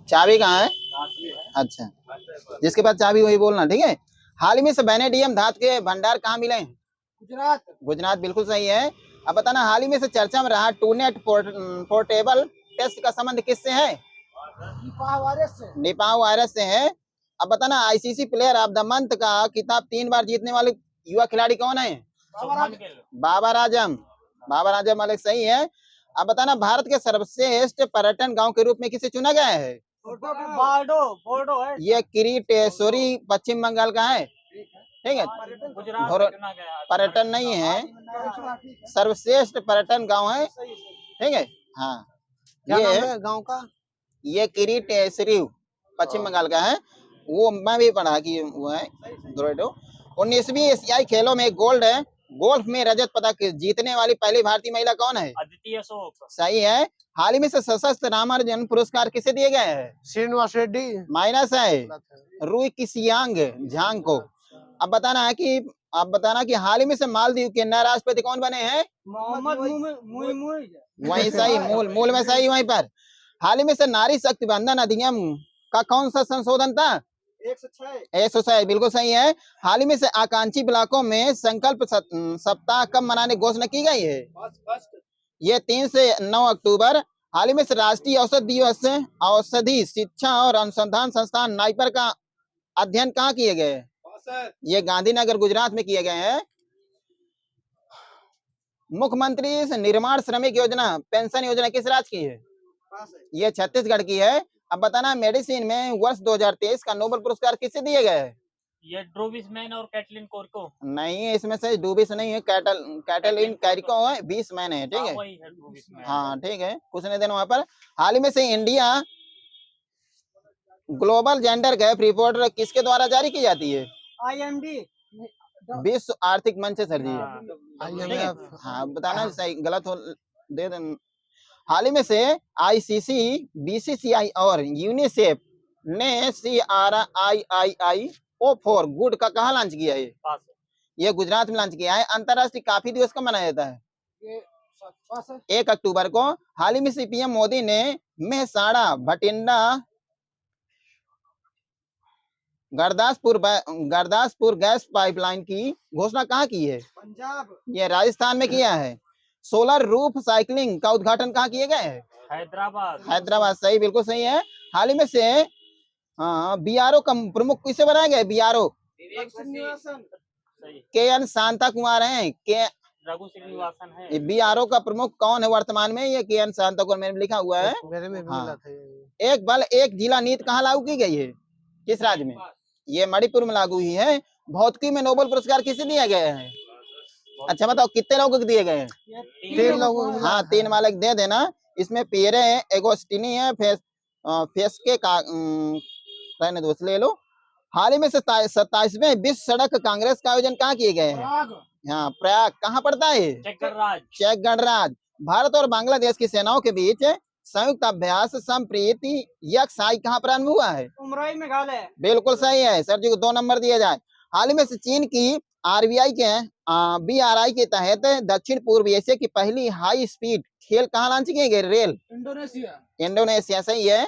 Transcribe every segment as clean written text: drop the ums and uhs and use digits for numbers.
चाबी कहाँ है? अच्छा, जिसके पास चाबी वही बोलना, ठीक है। हाल ही में वेनेडियम धातु के भंडार कहाँ मिले? गुजरात। गुजरात बिल्कुल सही है। अब बताना, हाल ही में से चर्चा में रहा टूनेट पोर्टेबल टेस्ट का संबंध किससे है? निपाह वायरस से है। अब बताना, ICC player of the month का खिताब 3 बार जीतने वाले युवा खिलाड़ी कौन है? बाबर आजम। बाबर आजम वाले सही है। अब बताना, भारत के सर्वश्रेष्ठ पर्यटन गांव के रूप में किसे चुना गया है? बोर्डो है। ये किरीटेश्वरी पश्चिम बंगाल का है, ठीक है। पर्यटन नहीं है, सर्वश्रेष्ठ पर्यटन गांव है, ठीक है। हाँ, ये गांव का ये किरीटेश्वरी पश्चिम बंगाल का है। वो मैं भी पढ़ा कि वो है। 19वीं एशियाई खेलों में गोल्फ में रजत पदक जीतने वाली पहली भारतीय महिला कौन है? अदिति अशोक। सही है। हाल ही में से सशस्त्र रामानुजन पुरस्कार किसे दिए गए हैं? श्रीनिवास रेड्डी। माइनस है, रूई किसियांग झांग को। अब बताना कि हाल ही में से मालदीव के नए राष्ट्रपति कौन बने हैं? मोहम्मद वही सही, मूल में सही वहीं पर। हाल ही में से नारी शक्ति बंधन अधिनियम का कौन सा संशोधन था? 106 बिल्कुल सही है। हाल ही में से आकांक्षी ब्लॉकों में संकल्प सप्ताह कब मनाने की घोषणा की गई है? ये 3 से 9 अक्टूबर। हाल ही में से राष्ट्रीय औषध दिवस औषधि शिक्षा और अनुसंधान संस्थान नाइपर का अध्ययन कहाँ किए गए? ये गांधीनगर गुजरात में किए गए हैं। मुख्यमंत्री निर्माण श्रमिक योजना पेंशन योजना किस राज्य की है? ये छत्तीसगढ़ की है। अब बताना, मेडिसिन में वर्ष 2023 का नोबेल पुरस्कार किसे दिए गए हैं? ये ड्रूबिस मैन और कैटलिन कोरिको। नहीं, इसमें से डूबिस नहीं है, कैटलिन कैरिको है, 20 मैन है, ठीक है। हाँ ठीक है, कुछ नहीं देना वहां पर। हाल ही में से India global gender gap report किसके द्वारा जारी की जाती है? IMD, विश्व आर्थिक मंच है सर जी। हाँ बताना, सही गलत हो दे देना। हाल ही में से आईसीसी, बीसीसीआई और यूनिसेफ ने CRIIO4 गुड का कहाँ लॉन्च किया है? ये गुजरात में लॉन्च किया है। अंतरराष्ट्रीय कॉफी दिवस कब मनाया जाता है? 1 अक्टूबर को। हाल ही में से पीएम मोदी ने मेहसाणा भटिंडा गुरदासपुर गैस पाइपलाइन की घोषणा कहाँ की है? पंजाब। ये राजस्थान में किया है। सोलर रूफ साइकिलिंग का उद्घाटन कहाँ किए गए हैं? हैदराबाद सही, बिल्कुल सही है। हाल ही में से बीआरओ का प्रमुख किसे बनाया गया? बीआरओ KN शांता कुमार है। रघु श्रीनिवासन है। बीआरओ का प्रमुख कौन है वर्तमान में? ये KN शांता कुमार, मैंने लिखा हुआ है। मेरे में भी मिला था। एक बल एक जिला नीति कहाँ लागू की गई है? किस राज्य में? ये मणिपुर में लागू हुई है। भौतिकी में नोबेल पुरस्कार किसे दिया गया है? अच्छा बताओ, कितने लोगों को दिए गए हैं? 3 लोगों। हाँ, 3 मालिक दे देना। इसमें पियरे एगोस्टिनी है, फेस्के का रहने दो, ले लो। हाल ही में 27वें विश्व सड़क कांग्रेस का आयोजन कहाँ किए गए हैं? हाँ, प्रयाग। कहाँ पड़ता है? चेक गणराज्य। भारत और बांग्लादेश की सेनाओं के बीच संयुक्त अभ्यास संप्रीति यक्षाई कहाँ प्रारंभ हुआ है? उमराई मेघालय। बिल्कुल सही है सर जी को 2 नंबर दिए जाए। हाल ही में से चीन की RBI के BRI के तहत दक्षिण पूर्व एशिया की पहली हाई स्पीड खेल कहाँ लॉन्च किए गए? रेल। इंडोनेशिया सही है।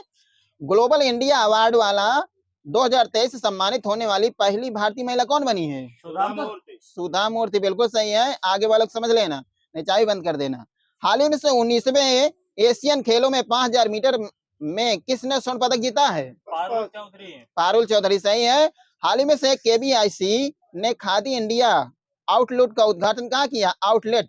ग्लोबल इंडिया अवार्ड वाला 2023 से सम्मानित होने वाली पहली भारतीय महिला कौन बनी है? सुधा मूर्ति बिल्कुल सही है। आगे वालों समझ लेना, नहीं चाबी बंद कर देना। हाल ही में से 19वें एशियन खेलों में 5000 मीटर में किसने स्वर्ण पदक जीता है? पारुल चौधरी सही है। हाल ही में से KBIC ने खादी इंडिया आउटलेट का उद्घाटन कहाँ किया? आउटलेट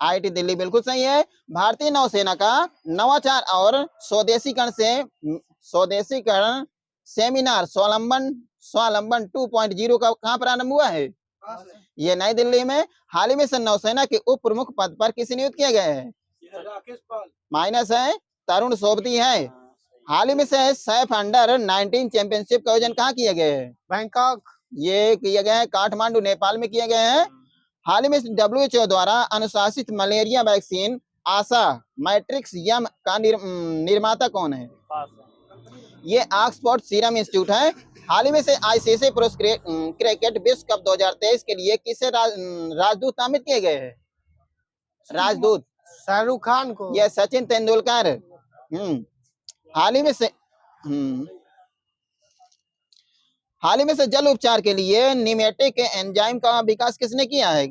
IIT दिल्ली बिल्कुल सही है। भारतीय नौसेना का नवाचार और स्वदेशीकरण सेमिनार स्वावलंबन 2.0 का कहाँ प्रारंभ हुआ है? ये नई दिल्ली में। हाल ही में से नौसेना के उप प्रमुख पद पर किसे नियुक्त किया गया है? माइनस है, तरुण सोबती है। हाल ही में से सैफ अंडर-19 चैंपियनशिप का आयोजन कहाँ किए गए हैं? बैंकॉक। ये किए गए हैं काठमांडू नेपाल में किए गए हैं। हाल ही में WHO द्वारा अनुशासित मलेरिया वैक्सीन आशा मैट्रिक्स यम का निर्माता कौन है? ये ऑक्सफोर्ड सीरम इंस्टीट्यूट है। हाल ही में से ICC पुरुष क्रिकेट विश्व कप 2023 के लिए किसे राजदूत नामित किए गए हैं? राजदूत शाहरुख खान को। यह सचिन तेंदुलकर। हाल ही में से हाल ही में से जल उपचार के लिए निमेटिक एंजाइम का विकास किसने किया है?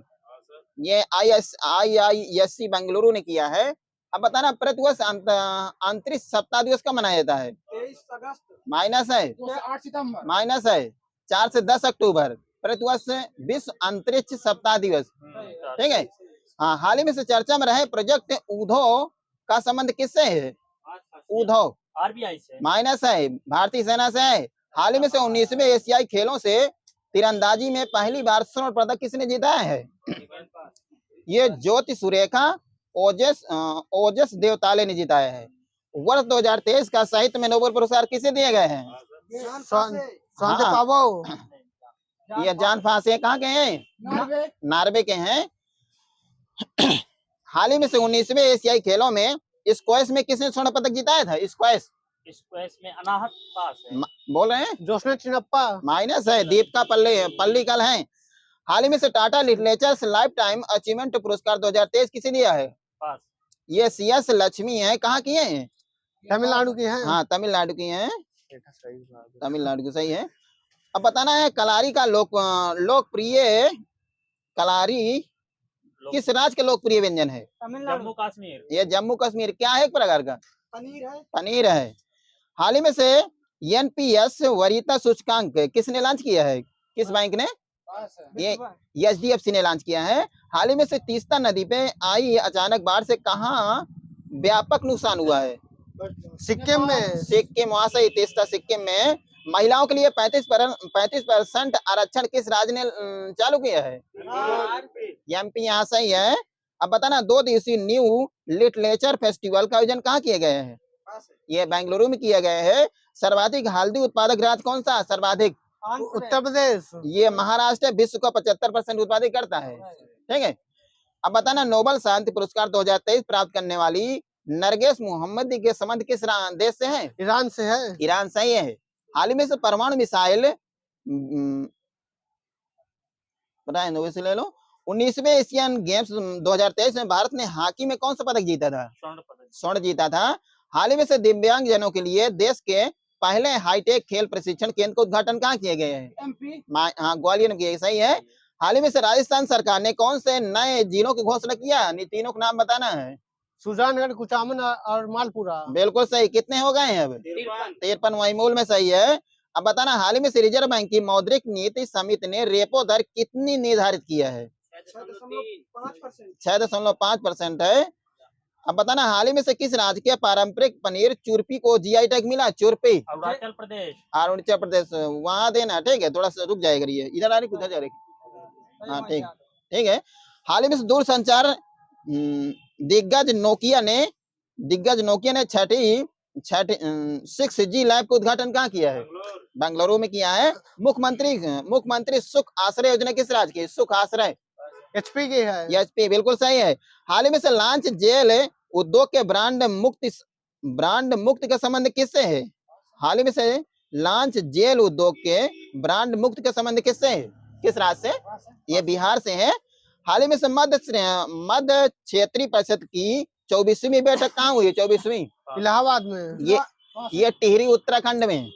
ये IISc बेंगलुरु ने किया है। अब बताना प्रतिवर्ष अंतरिक्ष सप्ताह दिवस कब मनाया जाता है? 23 अगस्त माइनस है 8 सितंबर माइनस है 4 से 10 अक्टूबर प्रतिवर्ष विश्व अंतरिक्ष सप्ताह दिवस। ठीक है। हाँ, हाल ही में से चर्चा में रहे प्रोजेक्ट ऊधो का संबंध किससे है? ऊधो RBI से माइनस है भारतीय सेना से है। हाल ही में से 19वें एशियाई खेलों से तीरंदाजी में पहली बार स्वर्ण पदक किसने जीता है? ये ज्योति सुरेखा ओजस देवताले ने जीताया है। वर्ष 2023 का साहित्य में नोबेल पुरस्कार किसे दिए गए हैं? ये जान फांसे कहाँ के हैं? नार्वे के हैं। हाल ही में से 19वें एशियाई खेलों में स्क्वैश में किसने स्वर्ण पदक जीताया था? स्क्वैश में अनाहत पास है। बोल रहे हैं जोशना चिनप्पा माइनस है दीपिका पल्लिकल है। हाल ही में से Tata literatures life time achievement पुरस्कार 2023 किसे दिया है? पास। ये CS लक्ष्मी है। कहाँ की है? तमिलनाडु की है। हाँ, तमिलनाडु की है। तमिलनाडु की सही है। अब बताना है कलारी का लोकप्रिय कलारी किस राज्य का लोकप्रिय व्यंजन है? जम्मू कश्मीर। ये जम्मू कश्मीर क्या है? एक प्रकार का पनीर है। हाल ही में से NPS वरीयता सूचकांक किसने लॉन्च किया है? किस बैंक ने? ये HDFC ने लॉन्च किया है। हाल ही में से तीस्ता नदी पे आई अचानक बाढ़ से कहाँ व्यापक नुकसान हुआ है? सिक्किम वहां से तीस्ता सिक्किम में। महिलाओं के लिए 35% आरक्षण किस राज्य ने चालू किया है? MP यहाँ सही है। अब बताना 2 दिवसीय न्यू लिटरेचर फेस्टिवल का आयोजन कहाँ किए गए हैं? ये बेंगलुरु में किया गया है। सर्वाधिक हल्दी उत्पादक राज्य कौन सा? सर्वाधिक उत्तर प्रदेश। ये महाराष्ट्र विश्व का 75% उत्पादित करता है। ठीक है। अब बताना नोबेल शांति पुरस्कार 2023 प्राप्त करने वाली नरगिस मोहम्मदी के संबंध किस देश से है? ईरान से है। ईरान सही है। हाल ही में से परमाणु मिसाइल ले लो 19वें एशियन गेम्स 2023 में भारत ने हॉकी में कौन सा पदक जीता था? स्वर्ण जीता था। हाल ही में से दिव्यांग जनों के लिए देश के पहले हाईटेक खेल प्रशिक्षण केंद्र का उद्घाटन कहाँ किए गए हैं? हाँ, ग्वालियर में किए। सही है। हाल ही में से राजस्थान सरकार ने कौन से नए जिलों की घोषणा किया? तीनों का नाम बताना है। सुजानगढ़, कुचामन और मालपुरा। बिल्कुल सही। कितने हो गए हैं अब? 53 वही मूल में सही है। अब बताना हाल ही में से रिजर्व बैंक की मौद्रिक नीति समिति ने रेपो दर कितनी निर्धारित किया है? 6.5% है। अब बताना हाल ही में से किस राज्य के पारंपरिक पनीर चुरपी को GI टैग मिला? चुरपी अरुणाचल प्रदेश वहां देना। ठीक है, थोड़ा सा रुक जाएगा। ये इधर आ रही उधर जा रही। हाँ, ठीक है। हाल ही में से दूरसंचार दिग्गज नोकिया ने 6G लैब का उद्घाटन कहाँ किया है? बेंगलुरु में किया है। मुख्यमंत्री सुख आश्रय योजना किस राज्य की? सुख आश्रय HP की है। HP बिल्कुल सही है। हाल ही में से लॉन्च जेल उद्योग के ब्रांड मुक्त का संबंध किससे है? हाल ही में से लॉन्च जेल उद्योग के ब्रांड मुक्त का संबंध किससे है? किस राज्य से? ये बिहार से है। हाल ही में से मध्य क्षेत्रीय परिषद की 24वीं बैठक कहाँ हुई? 24वीं इलाहाबाद में। ये टिहरी उत्तराखंड में।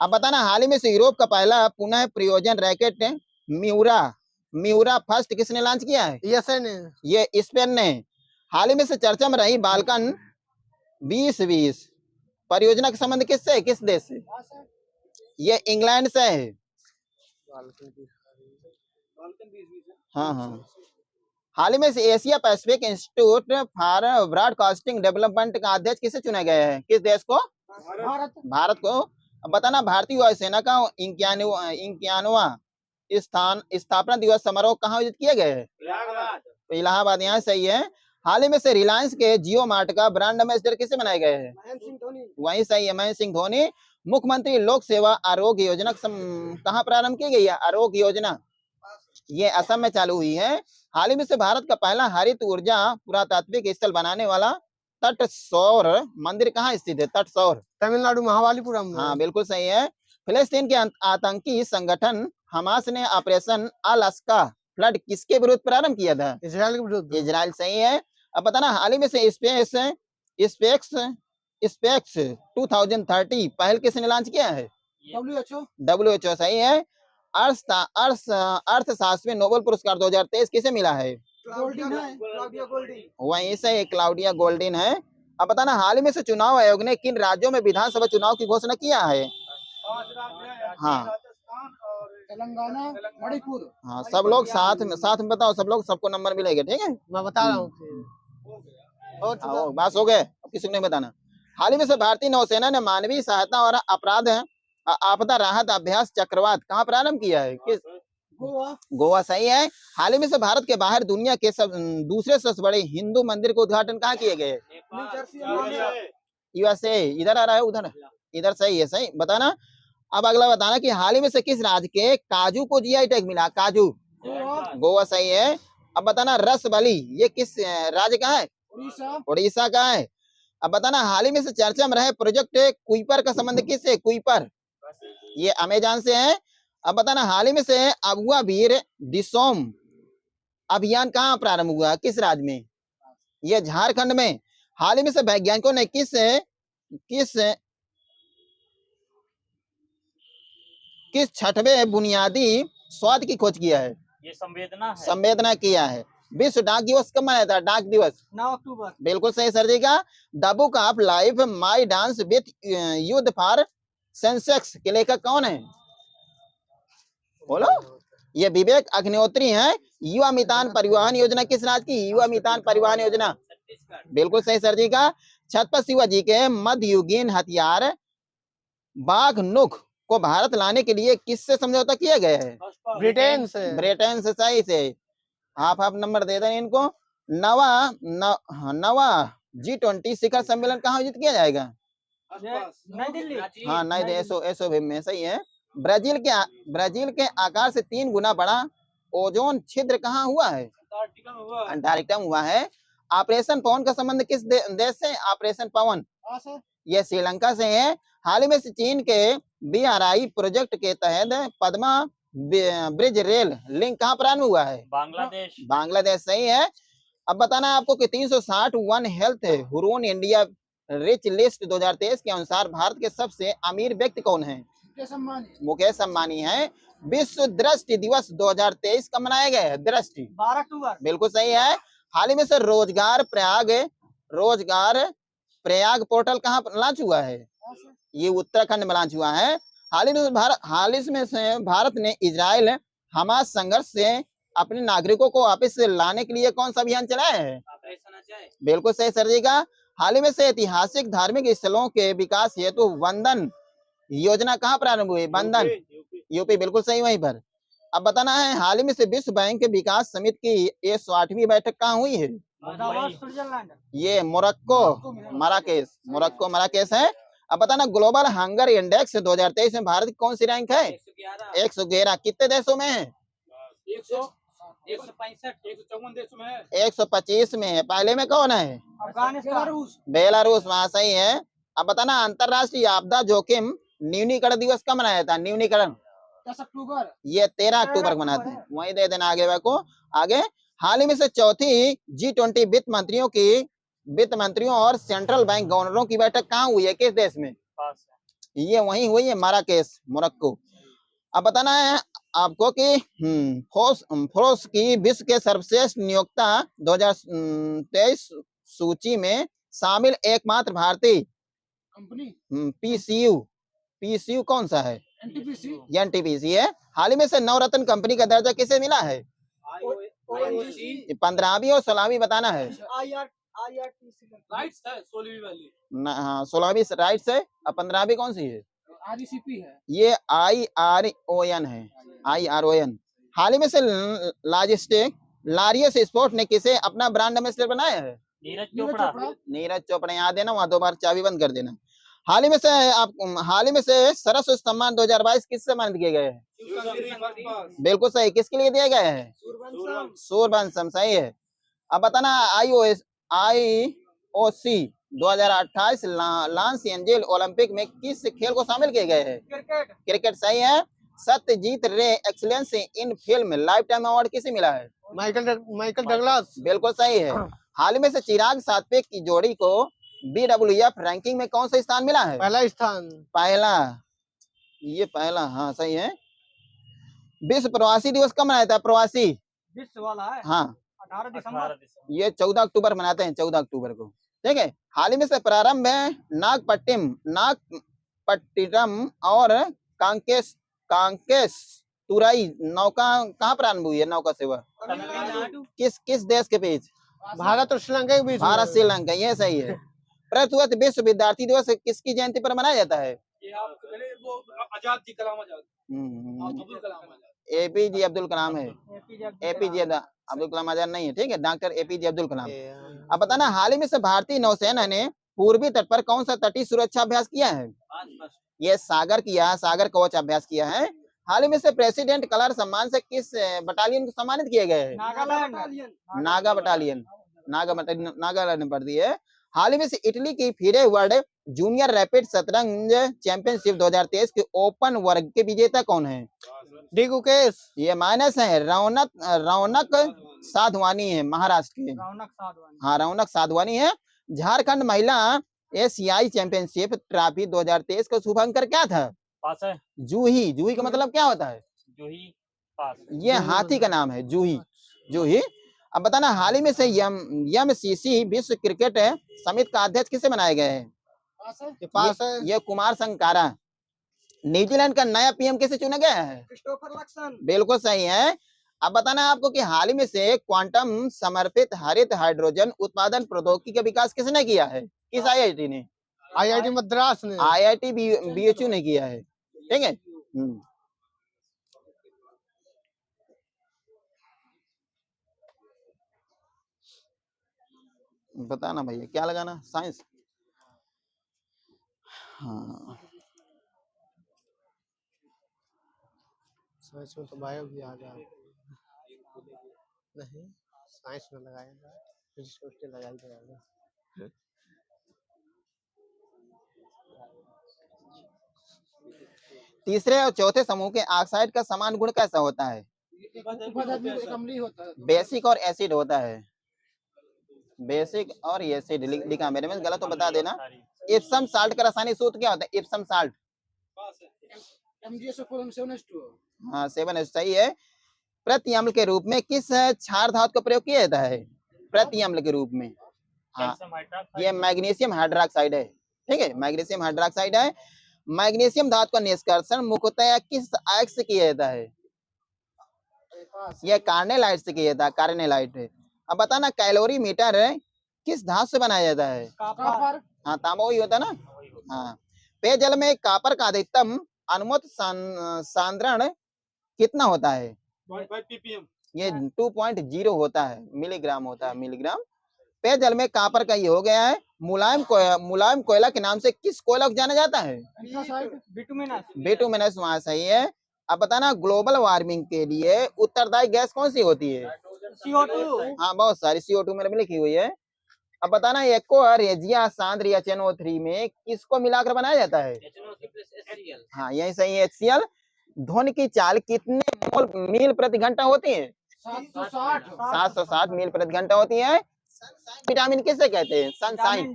अब बताना हाल ही में से यूरोप का पहला पुनः प्रयोजन रैकेट म्यूरा फर्स्ट किसने लॉन्च किया है? ये स्पेन ने। हाल ही में से चर्चा में रही बाल्कन 2020 परियोजना का संबंध किससे है? किस देश से? ये इंग्लैंड से है। हाँ। हाल ही में से Asia Pacific institute for broadcasting development का अध्यक्ष किसे चुना गया है? किस देश को? भारत को। अब बताना भारतीय वायुसेना का 51वां स्थापना दिवस समारोह कहाँ आयोजित किए गए हैं? इलाहाबाद। यहाँ सही है। हाल ही में से रिलायंस के जियो मार्ट का ब्रांड एम्बेसडर किसे बनाए गए हैं? वही सही है, महेंद्र सिंह धोनी। मुख्यमंत्री लोक सेवा आरोग्य योजना कहाँ प्रारंभ की गई है? आरोग्य योजना ये असम में चालू हुई है। हाल ही में से भारत का पहला हरित ऊर्जा पुरातात्विक स्थल बनाने वाला तटसौर मंदिर कहाँ स्थित है? तटसौर तमिलनाडु महाबलीपुरम। हाँ, बिल्कुल सही है। फिलिस्तीन के आतंकी संगठन हमास ने ऑपरेशन अलास्का फ्लड किसके विरुद्ध प्रारंभ किया था? इजराइल के विरुद्ध। इजराइल सही है। अब बताना हाल ही में से स्पेस स्पेक्स 2030 पहल किसने लॉन्च किया है? WHO सही है। अर्थशास्त्र में नोबेल पुरस्कार 2023 किसे मिला है? वहीं से क्लाउडिया गोल्डिन है। अब बताना हाल ही में से चुनाव आयोग ने किन राज्यों में विधानसभा चुनाव की घोषणा किया है? हाँ, तेलंगाना, मणिपुर। हाँ, सब लोग साथ में बताओ, सब लोग, सबको नंबर मिलेगा, ठीक है? मैं बता रहा हूँ। बस हो गए, अब किसी को नहीं बताना। हाल ही में से भारतीय नौसेना ने मानवीय सहायता और अपराध आपदा राहत अभ्यास चक्रवात कहाँ प्रारंभ किया है? किस? गोवा सही है। हाल ही में से भारत के बाहर दुनिया के दूसरे सबसे बड़े हिंदू मंदिर को उद्घाटन कहाँ किए गए? USA। इधर आ रहा है, उधर, इधर सही है, सही बताना। अब अगला बताना कि हाल ही में से किस राज्य के काजू को GI टैग मिला? काजू, गोवा सही है। अब बताना रसबली ये किस राज्य का है? उड़ीसा का है। अब बताना हाल ही में से चर्चा में रहे प्रोजेक्ट कुइपर का संबंध किससे? कुइपर ये अमेजन से है। अब बताना हाल ही में से अगुआ वीर दिसोम अभियान कहाँ प्रारंभ हुआ? किस राज्य में? ये झारखंड में। हाल ही में से वैज्ञानिकों ने किस छठवें बुनियादी स्वाद की खोज किया है? ये संवेदना है। संवेदना किया है। विश्व डाक दिवस कब मनाया था? डाक दिवस 9 अक्टूबर। बिल्कुल सही सर जी का। The book of life my dance with युद्ध फॉर सेंसेक्स के लेखक कौन है? बोलो। ये विवेक अग्निहोत्री है। युवा मितान परिवहन योजना किस राज्य की? युवा मितान परिवहन योजना बिल्कुल सही सर जी का। छत्रपति शिवाजी के मध्ययुगीन हथियार बाघ नुख को भारत लाने के लिए किससे समझौता किया गया है? ब्रिटेन से। ब्रिटेन से सही से। हाफ नंबर दे दें इनको। नवा G20 शिखर सम्मेलन कहाँ आयोजित किया जाएगा? नई दिल्ली। हाँ, नई दिल्ली, एसओ में सही है। ब्राजील के आकार से 3 गुना बड़ा ओजोन छिद्र कहाँ हुआ है? अंटार्कटिका में हुआ है। ऑपरेशन पवन का संबंध किस देश से? ऑपरेशन पवन ये श्रीलंका से है। हाल ही में से चीन के BRI प्रोजेक्ट के तहत पद्मा ब्रिज रेल लिंक कहाँ प्रारंभ हुआ है? बांग्लादेश सही है। अब बताना आपको कि 360 one health Hurun India rich list 2023 के अनुसार भारत के सबसे अमीर व्यक्ति कौन है? मुकेश अंबानी है। विश्व दृष्टि दिवस 2023 कब मनाया गया है? दृष्टि 12 अक्टूबर बिल्कुल सही है। हाल ही में से रोजगार प्रयाग पोर्टल कहाँ लॉन्च हुआ है? ये उत्तराखंड में लॉन्च हुआ है। हाल ही में से भारत ने इजराइल हमास संघर्ष से अपने नागरिकों को वापस लाने के लिए कौन सा अभियान चलाया है? बिल्कुल सही सर जी का। हाल ही में से ऐतिहासिक धार्मिक स्थलों के विकास हेतु वंदन योजना कहाँ प्रारंभ हुई? वंदन यूपी बिल्कुल सही वहीं पर। अब बताना है हाल ही में से विश्व बैंक के विकास समिति की 108वीं बैठक कहाँ हुई है? ये मराकेश है। अब बताना ग्लोबल हंगर इंडेक्स 2023 में भारत की कौन सी रैंक है? 111। कितने देशों में है? 125 में है। पहले में कौन है? बेलारूस वहां सही है। अब बताना अंतरराष्ट्रीय आपदा जोखिम न्यूनीकरण दिवस कब मनाया था? न्यूनीकरण 10 अक्टूबर। ये 13 अक्टूबर को मनाते हैं। वही दे देना आगे को। आगे हाल ही में से चौथी G20 वित्त मंत्रियों और सेंट्रल बैंक गवर्नरों की बैठक कहाँ हुई है? किस देश में? ये वहीं हुई है, माराकेश, मोरक्को। अब बताना है आपको कि फोर्ब्स की विश्व के सर्वश्रेष्ठ नियोक्ता 2023 सूची में शामिल एकमात्र भारतीय कंपनी PCU कौन सा है? NTPC है। हाल ही में से नवरत्न कंपनी का दर्जा किसे मिला है? 15वीं और 16वीं बताना है। 16वीं राइट्स है। अब 15वीं कौन सी है? RCP है। ये IRON है, IRON। हाल ही में से लारियस स्पोर्ट ने किसे अपना ब्रांड एम्बेसडर बनाया है? नीरज चोपड़ा याद देना, वहां 2 बार चाबी बंद कर देना। हाल ही में से सरस्वती सम्मान 2022 किससे सम्मानित किए गए हैं? बिल्कुल सही। किसके लिए दिए गए हैं? सूरवंशम सही है। अब बताना IOC 2028 लॉस एंजेल ओलंपिक में किस खेल को शामिल किए गए हैं? क्रिकेट सही है। सत्यजीत रे excellence in film life time award किसे मिला है? माइकल डगलस बिल्कुल सही है। हाल ही में से चिराग सात्विक की जोड़ी को BWF रैंकिंग में कौन सा स्थान मिला है? पहला स्थान। पहला, ये पहला, हाँ सही है। विश्व प्रवासी दिवस कब मनाया था? प्रवासी विश्व वाला है हाँ 18 दिसंबर। ये 14 अक्टूबर मनाते हैं, 14 अक्टूबर को। ठीक है। हाल ही में से प्रारंभ है नागपट्टिनम और कांकेश कांकेश तुराई नौका कहाँ प्रारंभ हुई है नौका सेवा? किस देश के बीच? भारत और श्रीलंका के बीच। भारत श्रीलंका, ये सही है। प्रथम विश्व विद्यार्थी दिवस किसकी जयंती पर मनाया जाता है? आजाद जी, कलाम आजाद, अब्दुल कलाम आजाद। एपीजे अब्दुल कलाम है। एपीजे अब्दुल कलाम आजाद नहीं है, ठीक है, डॉक्टर एपीजे अब्दुल कलाम। अब बताना, हाल ही में से भारतीय नौसेना ने पूर्वी तट पर कौन सा तटीय सुरक्षा अभ्यास किया है? ये सागर किया, सागर कवच अभ्यास किया है। हाल ही में से प्रेसिडेंट कलर सम्मान से किस बटालियन को सम्मानित किए गए हैं? नागा बटालियन, नागालैंड पड़ दी है। हाल ही में से इटली की फीडे वर्ल्ड जूनियर रैपिड शतरंज चैंपियनशिप 2023 के ओपन वर्ग के विजेता कौन है? डी गुकेश। ये माइनस है, रौनक साधवानी है, महाराष्ट्र के। हाँ, रौनक साधवानी है। झारखंड महिला एशियाई चैंपियनशिप ट्रॉफी 2023 का शुभांकर क्या था? पास है। जूही, जूही का मतलब क्या होता है? जूही पास। ये हाथी का नाम है, जूही, जूही। अब बताना, हाल ही में से MCC विश्व क्रिकेट समिति का अध्यक्ष किसे बनाए गए हैं? पास है। ये कुमार संगकारा। न्यूजीलैंड का नया पीएम किसे चुना गया है? Christopher Luxon. बिल्कुल सही है। अब बताना आपको कि हाल ही में से क्वांटम समर्पित हरित हाइड्रोजन उत्पादन प्रौद्योगिकी का विकास किसने किया है? किस IIT ने? IIT मद्रास ने। IIT BHU ने किया है, ठीक है। बताना भैया क्या लगाना? साइंस। हाँ, साइंस में तो बायो भी आ गया। नहीं, साइंस में लगाएगा, फिजिक्स में लगाया जाएगा। तीसरे और चौथे समूह के ऑक्साइड का समान गुण कैसा होता है? बेसिक और एसिड होता है। बेसिक और एसिड लिखा मेरे में, गलत तो बता देना। इप्सम साल्ट का रासायनिक सूत्र क्या होता है? इप्सम साल्ट हाँ 7 सही है। प्रति अम्ल के रूप में किस क्षार धातु का प्रयोग किया जाता है? प्रति अम्ल के रूप में, हाँ, ये मैग्नीशियम हाइड्रोक्साइड है, ठीक है, मैग्नीशियम हाइड्रोक्साइड है। मैग्नीशियम धातु का निष्कर्षण मुख्यतः किस आयक से किया जाता है? ये कार्नेलाइट से किया जाता है, कार्नेलाइट है। अब बताना, कैलोरी मीटर किस धातु से बनाया जाता है? कॉपर। हाँ, तांबा वही होता है ना। हाँ, पेयजल में कॉपर का अधिकतम अनुमत सांद्रण कितना होता है? 0.5 ppm। ये 2.0 होता है, मिलीग्राम होता है, मिलीग्राम। पेयजल में कॉपर का ये हो गया है। मुलायम कोयला के नाम से किस कोयला को जाना जाता है? बिटुमिनस, वहाँ सही है। अब बताना, ग्लोबल वार्मिंग के लिए उत्तरदायी गैस कौन सी होती है? CO2। हाँ, बहुत सारी, CO2 मेरे में लिखी हुई है। अब बताना, एको रेजिया सांद्र HNO3 में किसको मिलाकर बनाया जाता है? हाँ, यही सही है, HCl। ध्वनि की चाल कितने मील प्रति घंटा होती है? 760 मील प्रति घंटा होती है। विटामिन किसे कहते हैं? सनशाइन,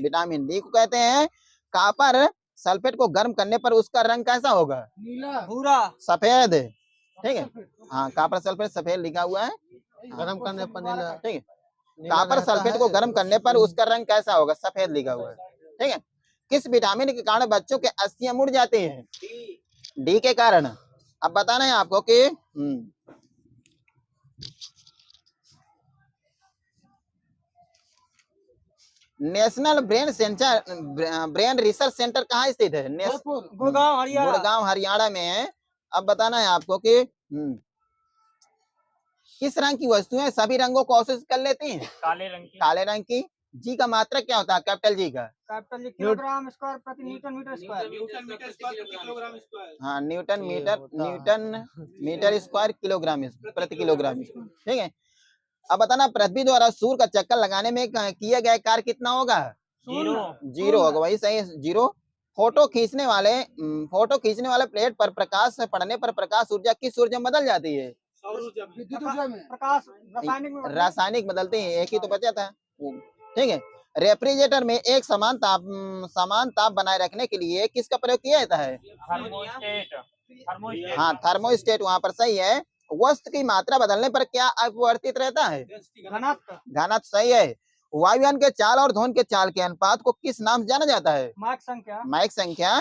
विटामिन डी को कहते हैं। कॉपर सल्फेट को गर्म करने पर उसका रंग कैसा होगा? नीला, भूरा, सफेद, ठीक है। हाँ, कॉपर सल्फेट सफेद लिखा हुआ है, गर्म करने पर नीला, ठीक है। कॉपर सल्फेट को गर्म करने पर उसका रंग कैसा होगा? सफेद लिखा हुआ है, ठीक है। किस विटामिन के कारण बच्चों के अस्थियां मुड़ जाती हैं? डी के कारण। अब बताना है आपको कि नेशनल ब्रेन रिसर्च सेंटर कहाँ स्थित है? गुड़गांव हरियाणा में है। अब बताना है आपको कि किस रंग की वस्तुएं सभी रंगों को अवशोषित कर लेती हैं? काले रंग की। काले रंग की। जी का मात्रक क्या होता है? कैपिटल जी का? कैपिटल किलोग्राम स्क्वायर प्रति न्यूटन मीटर स्क्वायर। हाँ, न्यूटन मीटर स्क्वायर किलोग्राम प्रति किलोग्राम, ठीक है। अब बताना, पृथ्वी द्वारा सूर्य का चक्कर लगाने में किया गया कार्य कितना होगा? 0 होगा, वही सही है, 0। फोटो खींचने वाले प्लेट पर प्रकाश पड़ने पर प्रकाश ऊर्जा किस ऊर्जा में बदल जाती है? प्रकाश रासायनिक बदलते हैं, एक ही तो बचा था, ठीक है। रेफ्रिजरेटर में एक समान ताप बनाए रखने के लिए किसका प्रयोग किया जाता है? थर्मोस्टेट। थर्मोस्टेट। हाँ, थर्मोस्टेट वहां पर सही है। वस्तु की मात्रा बदलने पर क्या अपरिवर्तित रहता है? घनत्व सही है। वायुयान के चाल और ध्वनि के चाल के अनुपात को किस नाम से जाना जाता है? माइक संख्या। माइक संख्या।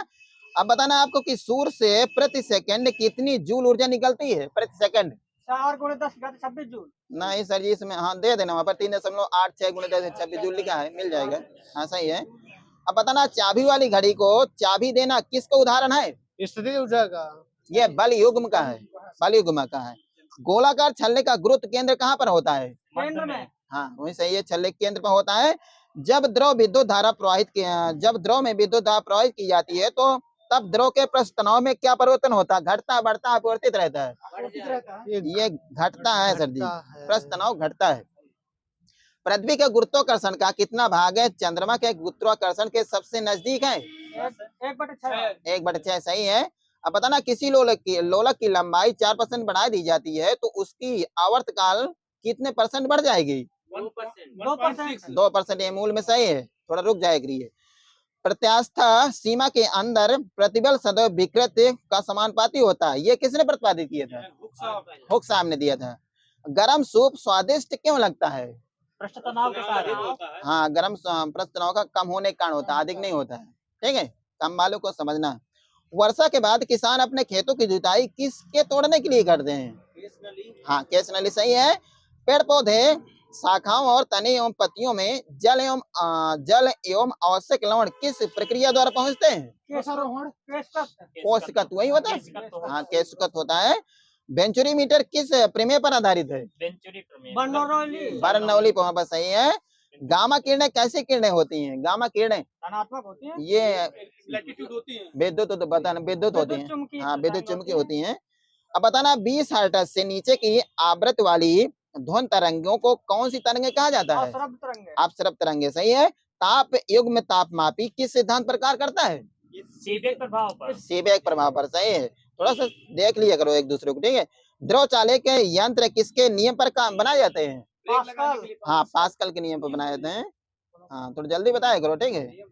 अब बताना आपको कि सूर्य से प्रति सेकंड कितनी जूल ऊर्जा निकलती है प्रति सेकंड? 4 × 10 = 26 जूल। नहीं सर जी, इसमें हाँ दे देना, वहां पर 3.86 × 10 = 26 जूल लिखा है, मिल जाएगा। हाँ सही है। अब बताना चाबी वाली घड़ी को चाबी देना किसका उदाहरण है? स्थिति ऊर्जा का। ये बल युग्म का है, बल युग्म का है। गोलाकार छल्ले का गुरुत्व केंद्र कहाँ पर होता है? केंद्र में। हाँ वही सही है, छल्ले केंद्र पर होता है। जब द्रव में विद्युत धारा प्रवाहित की जाती है तो तब द्रव के पृष्ठ तनाव में क्या परिवर्तन होता है? घटता, बढ़ता, अपरिवर्तित रहता है? ये घटता है सर जी, पृष्ठ तनाव घटता है। पृथ्वी के गुरुत्वाकर्षण का कितना भाग है चंद्रमा के गुरुत्वाकर्षण के सबसे नजदीक है? 1/6 सही है। अब बताना किसी लोलक की लंबाई 4% बढ़ा दी जाती है तो उसकी आवर्तकाल कितने % बढ़ जाएगी? 2%। ये मूल में सही है, थोड़ा रुक जाएगी। प्रत्यास्थ सीमा के अंदर प्रतिबल सदैव विकृत का समानुपाती होता है, ये किसने प्रतिपादित किया था? हुक साहब ने दिया था। गरम सूप स्वादिष्ट क्यों लगता है? पृष्ठ तनाव के कारण। हाँ, गरम पृष्ठ तनाव का कम होने के कारण होता है, अधिक नहीं होता है। ठीक है, कम वालों को समझना। वर्षा के बाद किसान अपने खेतों की जुताई किसके तोड़ने के लिए करते हैं? हाँ, केस नली सही है। पेड़ पौधे शाखाओं और तने एवं पत्तियों में जल एवं आवश्यक लवण किस प्रक्रिया द्वारा पहुंचते हैं? कोशिकत्व वही होता है। हाँ, केशिकत्व होता है। वेंचुरीमीटर किस प्रमेय पर आधारित है? बर्नौली प्रमेय पर सही है। गामा किरणें कैसी किरणें होती हैं? गामा किरणें धनात्मक होती हैं। ये लैटिट्यूड होती हैं। विद्युत होती हैं। हाँ, विद्युत चुम्बकीय होती हैं। अब बताना 20 हर्ट्ज से नीचे की आवृत्ति वाली ध्वनि तरंगों को कौन सी तरंगे कहा जाता है? अपसरब तरंगे सही है। ताप युग्म तापमापी किस सिद्धांत पर कार्य करता है? सीबेक प्रभाव पर। सीबेक प्रभाव पर सही है। थोड़ा सा देख लिया करो एक दूसरे को, ठीक है। ध्रुव चालक यंत्र किसके नियम पर काम बनाए जाते हैं? हाँ, पास्कल के नियम पर बनाए जाते हैं। हाँ, थोड़ा जल्दी बताया करो, ठीक है।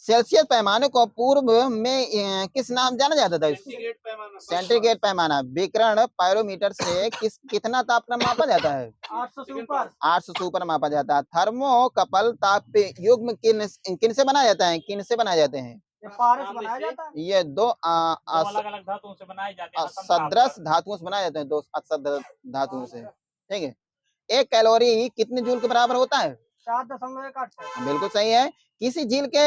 सेल्सियस पैमाने को पूर्व में किस नाम जाना जाता था? सेंटीग्रेड पैमाना। विकिरण पायरोमीटर से कितना तापक्रम मापा जाता है? 800 से ऊपर मापा जाता है। थर्मोकपल ताप युग्म किन से बनाया जाता है? किन से बनाए जाते हैं? ये दो अलग-अलग धातुओं से बनाए जाते हैं। सदृश धातुओं से बनाए जाते हैं, दो असदृश धातुओं से। ठीक है। 1 कैलोरी कितने जूल के बराबर होता है? 4.18। बिल्कुल सही है। किसी झील के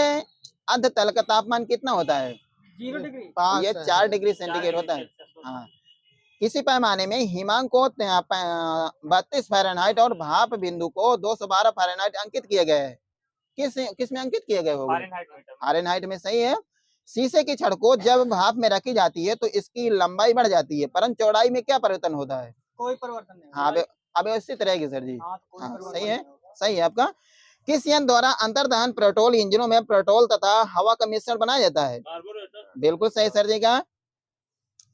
अर्ध तल का तापमान कितना होता है? 0 डिग्री। ये 4 डिग्री सेंटीग्रेड होता है। हाँ। किसी पैमाने में हिमांक को 32 फ़ारेनहाइट और भाप बिंदु को 212 फ़ारेनहाइट अंकित किया गया है। किस में अंकित किया गया होगा? फ़ारेनहाइट में सही है। शीशे की छड़ को जब भाप में रखी जाती है तो इसकी लंबाई बढ़ जाती है, परंतु चौड़ाई में क्या परिवर्तन होता है? कोई परिवर्तन नहीं। हाँ, अब व्यवस्थित रहेगी सर जी। हाँ, सही है, सही है आपका। किस यंत्र द्वारा अंतर्दहन पेट्रोल इंजनों में पेट्रोल तथा हवा का मिश्रण बनाया जाता है? बिल्कुल सही सर जी का।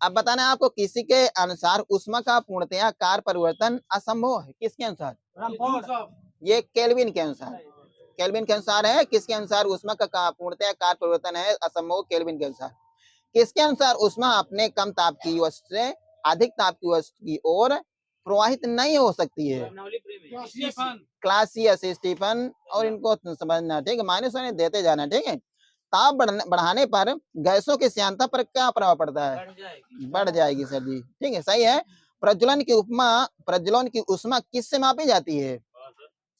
अब बताना आपको किसी के अनुसार ऊष्मा का पूर्णतया कार्य परिवर्तन असंभव है, किसके अनुसार? ये केल्विन के अनुसार। केल्विन के अनुसार है। किसके अनुसार ऊष्मा का पूर्णतया कार्य परिवर्तन है असंभव? केल्विन के अनुसार। किसके अनुसार ऊष्मा अपने कम ताप की वस्तु से अधिक ताप की वस्तु की ओर प्रवाहित नहीं हो सकती है? क्लासियस, स्टीफन और इनको समझना, ठीक है। माइनस देते जाना, ठीक है। ताप बढ़ाने पर गैसों की श्यानता पर क्या प्रभाव पड़ता है? बढ़ जाएगी सर जी, ठीक है, सही है। प्रज्वलन की ऊष्मा किससे मापी जाती है?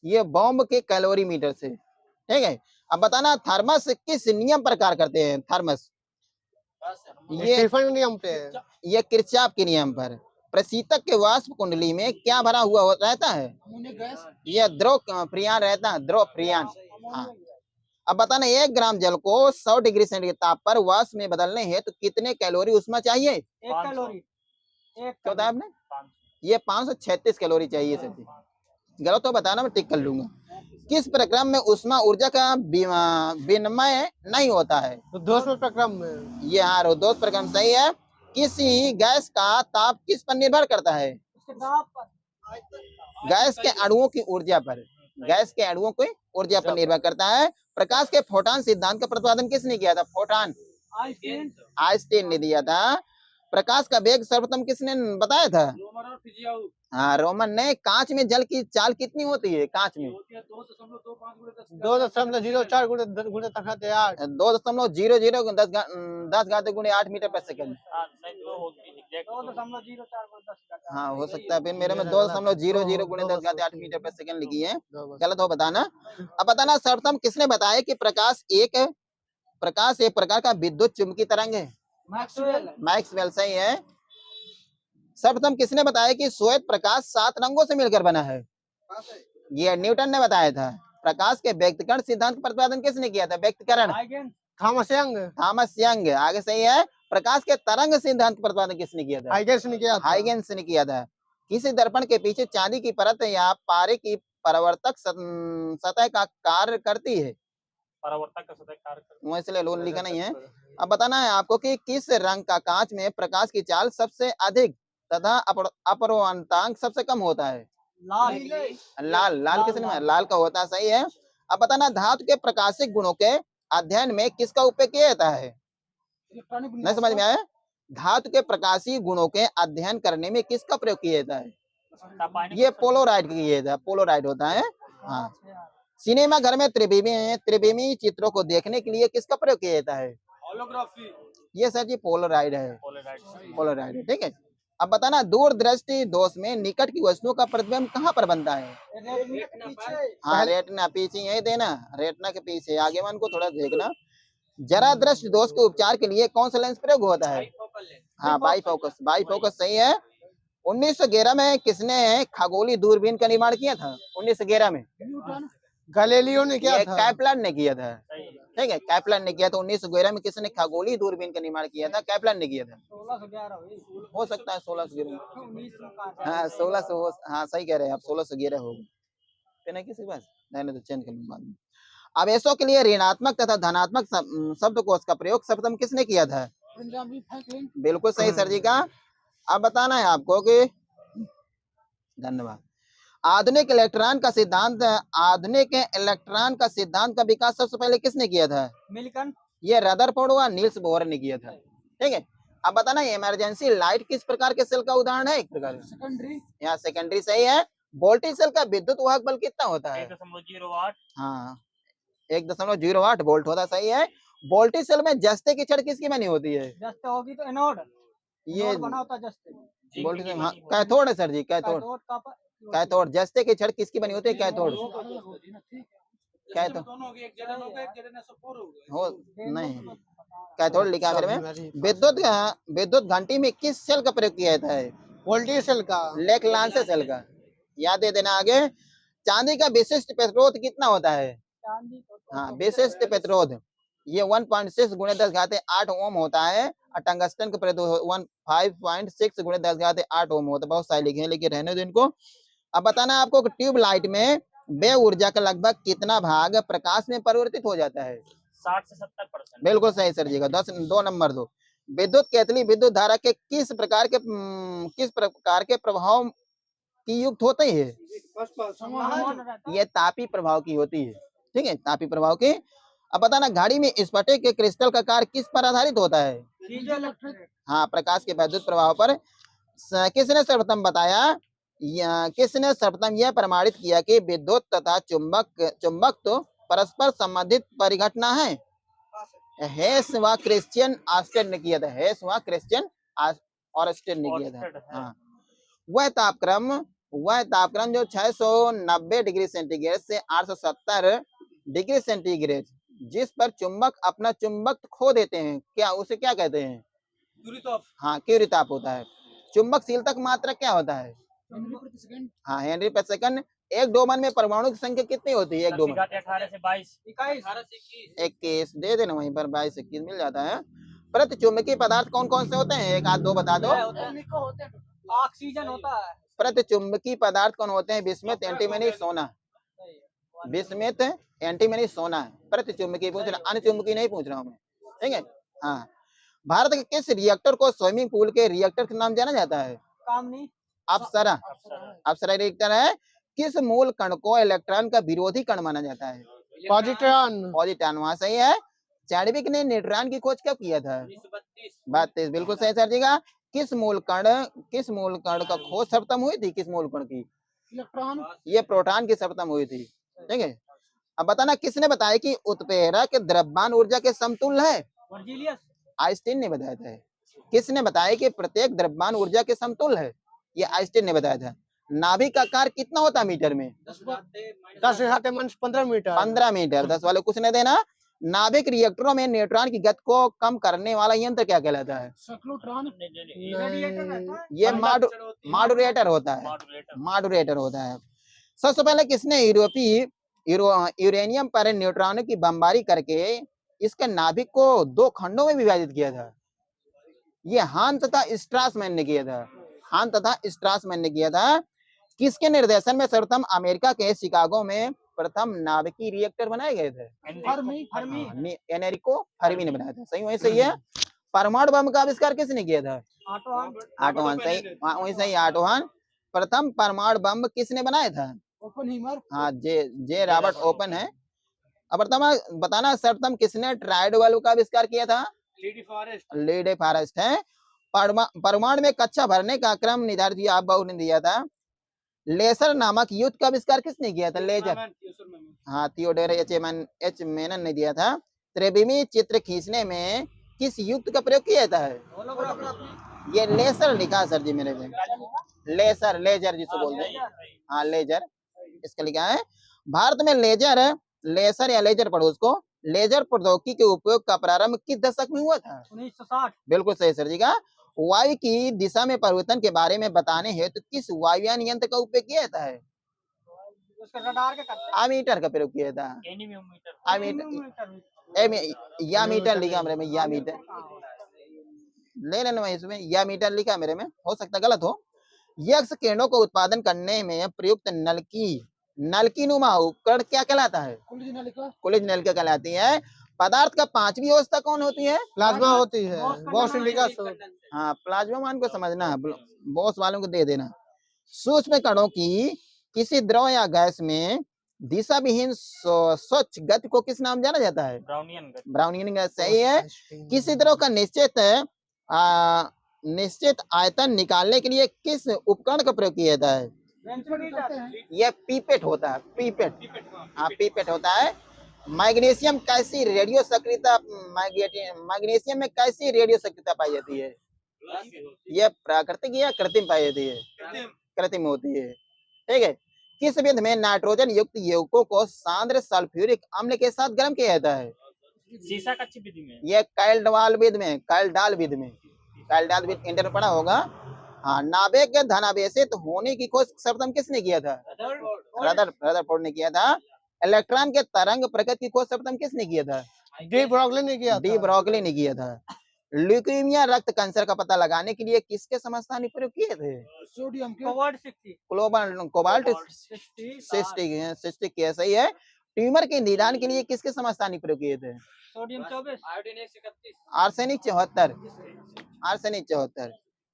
ये बॉम्ब के कैलोरीमीटर से, ठीक है। अब बताना थर्मस किस नियम पर कार्य करते हैं? थर्मस ये नियम पे। ये किरचॉफ के नियम पर। प्रशीतक के वाष्प कुंडली में क्या भरा हुआ रहता है? यह द्रव फ्रियान रहता है, द्रव फ्रियान। हाँ। अब बताना 1 ग्राम जल को 100 डिग्री सेंटीग्रेड ताप पर वाष्प में बदलने हेतु तो कितने कैलोरी ऊष्मा चाहिए? 1 कैलोरी। क्या बताया आपने? ये 536 कैलोरी चाहिए सर जी। गलत तो बताना, मैं टिक कर लूंगा। किस प्रक्रम में ऊष्मा ऊर्जा का विनिमय नहीं होता है? रुद्धोष्म प्रक्रम में। ये हाँ, रुद्धोष्म प्रक्रम सही है। किसी गैस का ताप किस पर निर्भर करता है? उसके दाब पर। गैस के अणुओं की ऊर्जा पर। गैस के अणुओं की ऊर्जा पर निर्भर करता है। प्रकाश के फोटॉन सिद्धांत का प्रतिपादन किसने किया था? फोटॉन आइंस्टीन ने दिया था। प्रकाश का वेग सर्वप्रथम किसने बताया था? हाँ, रोमन ने। कांच में जल की चाल कितनी होती है? कांच में 2.04 गुणे 10 10 गुणे 8 मीटर पर सेकंड। नहीं तो होती एग्जैक्ट हाँ, हो सकता है। फिर मेरे में 2.00 गुणे 10 8 मीटर पर सेकंड लिखी है, गलत हो बताना। अब बताना सर्वप्रथम किसने बताया कि प्रकाश एक प्रकार का विद्युत चुंबकीय तरंग है? मैक्सवेल सही है। सर्वप्रथम किसने बताया कि श्वेत प्रकाश 7 रंगों से मिलकर बना है? ये न्यूटन ने बताया था। प्रकाश के व्यक्तिकरण सिद्धांत का प्रतिपादन किसने किया था? व्यक्तिकरण थॉमस यंग। थॉमस यंग, आगे सही है। प्रकाश के तरंग सिद्धांत का प्रतिपादन किसने किया था? हाइगेंस ने किया था। हाइगेंस ने किया था। किसी दर्पण के पीछे चांदी की परत या पारे की परावर्तक सतह का कार्य करती है? परावर्तक का सतह कार्य करती वो इसलिए लोन लिखा नहीं है। अब बताना है आपको कि किस रंग का कांच में प्रकाश की चाल सबसे अधिक तथा अपवर्तनांक सबसे कम होता है? लाल। लाल किसने में? लाल का होता है, सही है। अब बताना धातु के प्रकाशिक गुणों के अध्ययन में किसका उपयोग किया जाता है? नहीं समझ में आया? धातु के प्रकाशीय गुणों के अध्ययन करने में किसका प्रयोग किया जाता है? ये पोलोराइड किया जाता है, पोलोराइड होता है। हाँ। सिनेमा घर में त्रिविमी चित्रों को देखने के लिए किसका प्रयोग किया जाता है? होलोग्राफी। ये सर जी पोलोराइड है, पोलोराइड है, ठीक है। अब बताना दूरदृष्टि दोष में निकट की वस्तुओं का प्रतिबिंब कहाँ पर बनता है? हाँ, रेटिना पीछे यही देना, रेटिना के पीछे। आगे मन को थोड़ा देखना। जरा दृष्टि दोष के उपचार के लिए कौन सा लेंस प्रयोग होता है? हाँ, बाईफोकस। बाईफोकस सही है। 1911 में किसने खगोलीय दूरबीन का निर्माण किया था? 1911 में गैलीलियो ने किया था। कैप्लन ने किया था, ठीक है। कैप्लन ने किया था। 1911 में किसने खगोलीय दूरबीन का निर्माण किया था? कैप्लन ने किया था। हो सकता है 1611। हाँ 1600, हाँ सही कह रहे हैं आप, 1611 होगा। किसी बात नहीं तो चेंज कर लूंगा बाद में। आवेशों के लिए ऋणात्मक तथा धनात्मक शब्दकोश का प्रयोग सर्वप्रथम किसने किया था? बिल्कुल सही सर जी का। अब बताना है आपको कि धन्यवाद। आधुनिक इलेक्ट्रॉन का सिद्धांत का विकास सबसे पहले किसने किया था? मिल्टन। ये रदरफोर्ड व नील्स बोहर ने किया था, ठीक है। अब बताना इमरजेंसी लाइट किस प्रकार के सेल का उदाहरण है? एक प्रकार सेकेंडरी। यहाँ सेकेंडरी सही है। वोल्टेज सेल का विद्युत वाहक बल कितना होता है? 1.08। हाँ, 1.08 वोल्ट होता, सही है। वोल्टेज सेल में जस्ते की छड़ किसकी बनी होती है? जस्ते होगी तो एनोड। ये बना होता जस्ते। वोल्टेज, हाँ कैथोड है सर जी, कैथोड। कैथोड। जस्ते की छड़ किसकी बनी होती है? कैथोड। कैथोड हो नहीं, कैथोड लिखा मेरे में। विद्युत घंटी में किस सेल का प्रयोग किया जाता है? वोल्टेज सेल का। लेक्लांसे सेल का। याद दे देना आगे। चांदी का विशिष्ट प्रतिरोध कितना होता है? हाँ, विशिष्ट प्रतिरोध ये 1.6 गुणे 10⁸ ओम होता है। और टंगस्टन का प्रतिरोध 5.6 गुणे 10⁸ ओम होता है। बहुत सारे लिखे हैं, लेकिन रहने दो इनको। अब बताना आपको कि ट्यूब लाइट में वे ऊर्जा का लगभग कितना भाग प्रकाश में परिवर्तित हो जाता है? 60 से 70%। बिल्कुल सही सर जी का। 2 नंबर 2। विद्युत केतली विद्युत धारा के किस प्रकार के प्रभाव की युक्त होती है? ये तापी प्रभाव की होती है, ठीक है, तापी प्रभाव की। अब बताना घड़ी में स्फटिक के क्रिस्टल का कार्य किस पर आधारित होता है? हाँ, प्रकाश के विद्युत प्रभाव पर। किसने सर्वप्रथम यह प्रमाणित किया कि विद्युत तथा चुंबक तो परस्पर संबंधित परिघटना है? हेस व क्रिश्चियन ऑस्टेन ने किया था। हेस व क्रिश्चियन ऑस्टेन ने किया था। हाँ, वह तापक्रम जो 690 डिग्री सेंटीग्रेड से 870 डिग्री सेंटीग्रेड जिस पर चुंबक अपना चुंबक खो देते हैं, क्या उसे क्या कहते हैं? हाँ, क्यूरिताप होता है। चुंबकशीलता की मात्रा क्या होता है? हाँ, हेनरी प्रति सेकंड। एक डोमन में परमाणु की संख्या कितनी होती है? एक डोमन 18 से 22। 21 दे देना, वहीं पर 22 21 मिल जाता है। प्रति चुंबकीय पदार्थ कौन कौन से होते हैं? एक आध दो बता दो। ऑक्सीजन होता है। प्रति चुंबकीय पदार्थ कौन होते हैं? बिस्मथ, एंटीमनी, सोना। बिस्मथ, एंटीमनी, सोना। प्रति चुंबकीय पूछ रहा, अन्य चुंबकीय नहीं पूछ रहा हूँ मैं, ठीक है। हाँ, भारत के किस रिएक्टर को स्विमिंग पूल के रिएक्टर के नाम जाना जाता है? कामनी। अप्सरा। अप्सरा रिएक्टर है। किस मूल कण को इलेक्ट्रॉन का विरोधी कण माना जाता है? पॉजिट्रॉन। पॉजिट्रॉन, वहां सही है। चैडविक ने न्यूट्रॉन की खोज कब किया था? 32, बिल्कुल सही सर जी का। किस मूल कण का खोज सर्वप्रथम हुई थी? किस मूल कण की? इलेक्ट्रॉन। ये प्रोटॉन की सर्वप्रथम हुई थी, ठीक है। अब बताना किसने बताया कि उत्प्रेरक द्रव्यमान ऊर्जा के समतुल्य है? आइंस्टीन ने बताया था। किसने बताया कि प्रत्येक द्रव्यमान ऊर्जा के समतुल्य है? ये आइंस्टीन ने बताया था। नाभिक का आकार कितना होता है मीटर में? 10⁻15 मीटर। 15 मीटर। 10 वाले कुछ नहीं देना। नाभिक रिएक्टरों में न्यूट्रॉन की गति को कम करने वाला यंत्र क्या कहलाता है? साइक्लोट्रॉन। ये मॉड्यूलेटर होता है। मॉड्यूलेटर होता है। सबसे पहले किसने यूरेनियम पर न्यूट्रॉन की बमबारी करके इसके नाभिक को 2 खंडों में विभाजित किया था? ये हान तथा स्ट्रासमैन ने किया था। हान तथा स्ट्रासमैन ने किया था। किसके निर्देशन में सर्वप्रथम अमेरिका के शिकागो में प्रथम नाभिकीय रिएक्टर बनाए गए थे? एनरिको फर्मी ने बनाया था। सही है। परमाणु बम का आविष्कार किसने किया था? ऑटो हान। सही ऑटो हान। प्रथम परमाणु बम किसने बनाया था? ओपनहीमर। हाँ, जे रॉबर्ट ओपन है। अब बताना सर्वप्रथम किसने ट्राइड बल्ब का आविष्कार किया था? लेडी फॉरेस्ट है। परमाणु में कक्षा भरने का क्रम निर्धारित किया, आप बहु ने दिया था। लेसर नामक युद्ध का आविष्कार किसने किया था? लेजर। हाँ, थियोडोर एच मेनन ने दिया था। त्रिविमी चित्र खींचने में किस युक्त का प्रयोग किया जाता है? ये लेसर लिखा सर जी मेरे में। लेजर जिसको बोलते हैं। हाँ, लेजर इसका लिखा है। भारत में लेजर या लेजर पढ़ो उसको। लेजर प्रौद्योगिकी के उपयोग का प्रारंभ किस दशक में हुआ था? 1960। बिल्कुल सही सर जी का। वायु की दिशा में परिवर्तन के बारे में बताने हेतु किस वायुयान यंत्र का उपयोग किया जाता है? आमीटर का प्रयोग किया था। या मीटर लिखा मेरे में, या मीटर ले लेना मैं इसमें, या मीटर लिखा मेरे में, हो सकता गलत हो। यक्ष किरणों को उत्पादन करने में प्रयुक्त नलकी नुमा उपकरण क्या कहलाता है? कुलिज नलिका कहलाती है। पदार्थ का 5वीं अवस्था कौन होती है? प्लाज्मा होती है। बोसलिका। हाँ, प्लाज्मा मान को समझना, बॉस वालों को दे देना। सूक्ष्म कणों की किसी द्रव या गैस में दिशा विहीन स्वच्छ गति को किस नाम जाना जाता है? Brownian gas. सही है। किसी द्रव का निश्चित आयतन निकालने के लिए किस उपकरण का प्रयोग किया जाता है? यह पीपेट होता है। हाँ, पीपेट होता है। मैग्नीशियम कैसी रेडियो सक्रियता मैग्नीशियम में कैसी रेडियो सक्रियता पाई जाती है? यह प्राकृतिक या कृत्रिम पाई जाती है? कृत्रिम होती है, ठीक है। किस विधि में नाइट्रोजन युक्त यौगिकों को सांद्र सल्फ्यूरिक अम्ल के साथ गर्म किया जाता है? सीसा कच्ची विधि में। यह कैल्डाल विधि में इंटर पढ़ा होगा। हाँ, नाभिक के धनावेशित होने की खोज सर्वप्रथम किसने किया था? रदरफोर्ड ने किया था। इलेक्ट्रॉन के तरंग प्रकृति की खोज सर्वप्रथम किसने किया था? डी ब्रोगली ने किया था। ल्यूकेमिया रक्त कैंसर का पता लगाने के लिए किसके समस्थानिक प्रयोग किए थे? सोडियम कोबाल्ट 60 के। सही है। ट्यूमर के निदान के लिए किसके समस्थानिक प्रयोग किए थे? सोडियम 24। आर्सेनिक 74,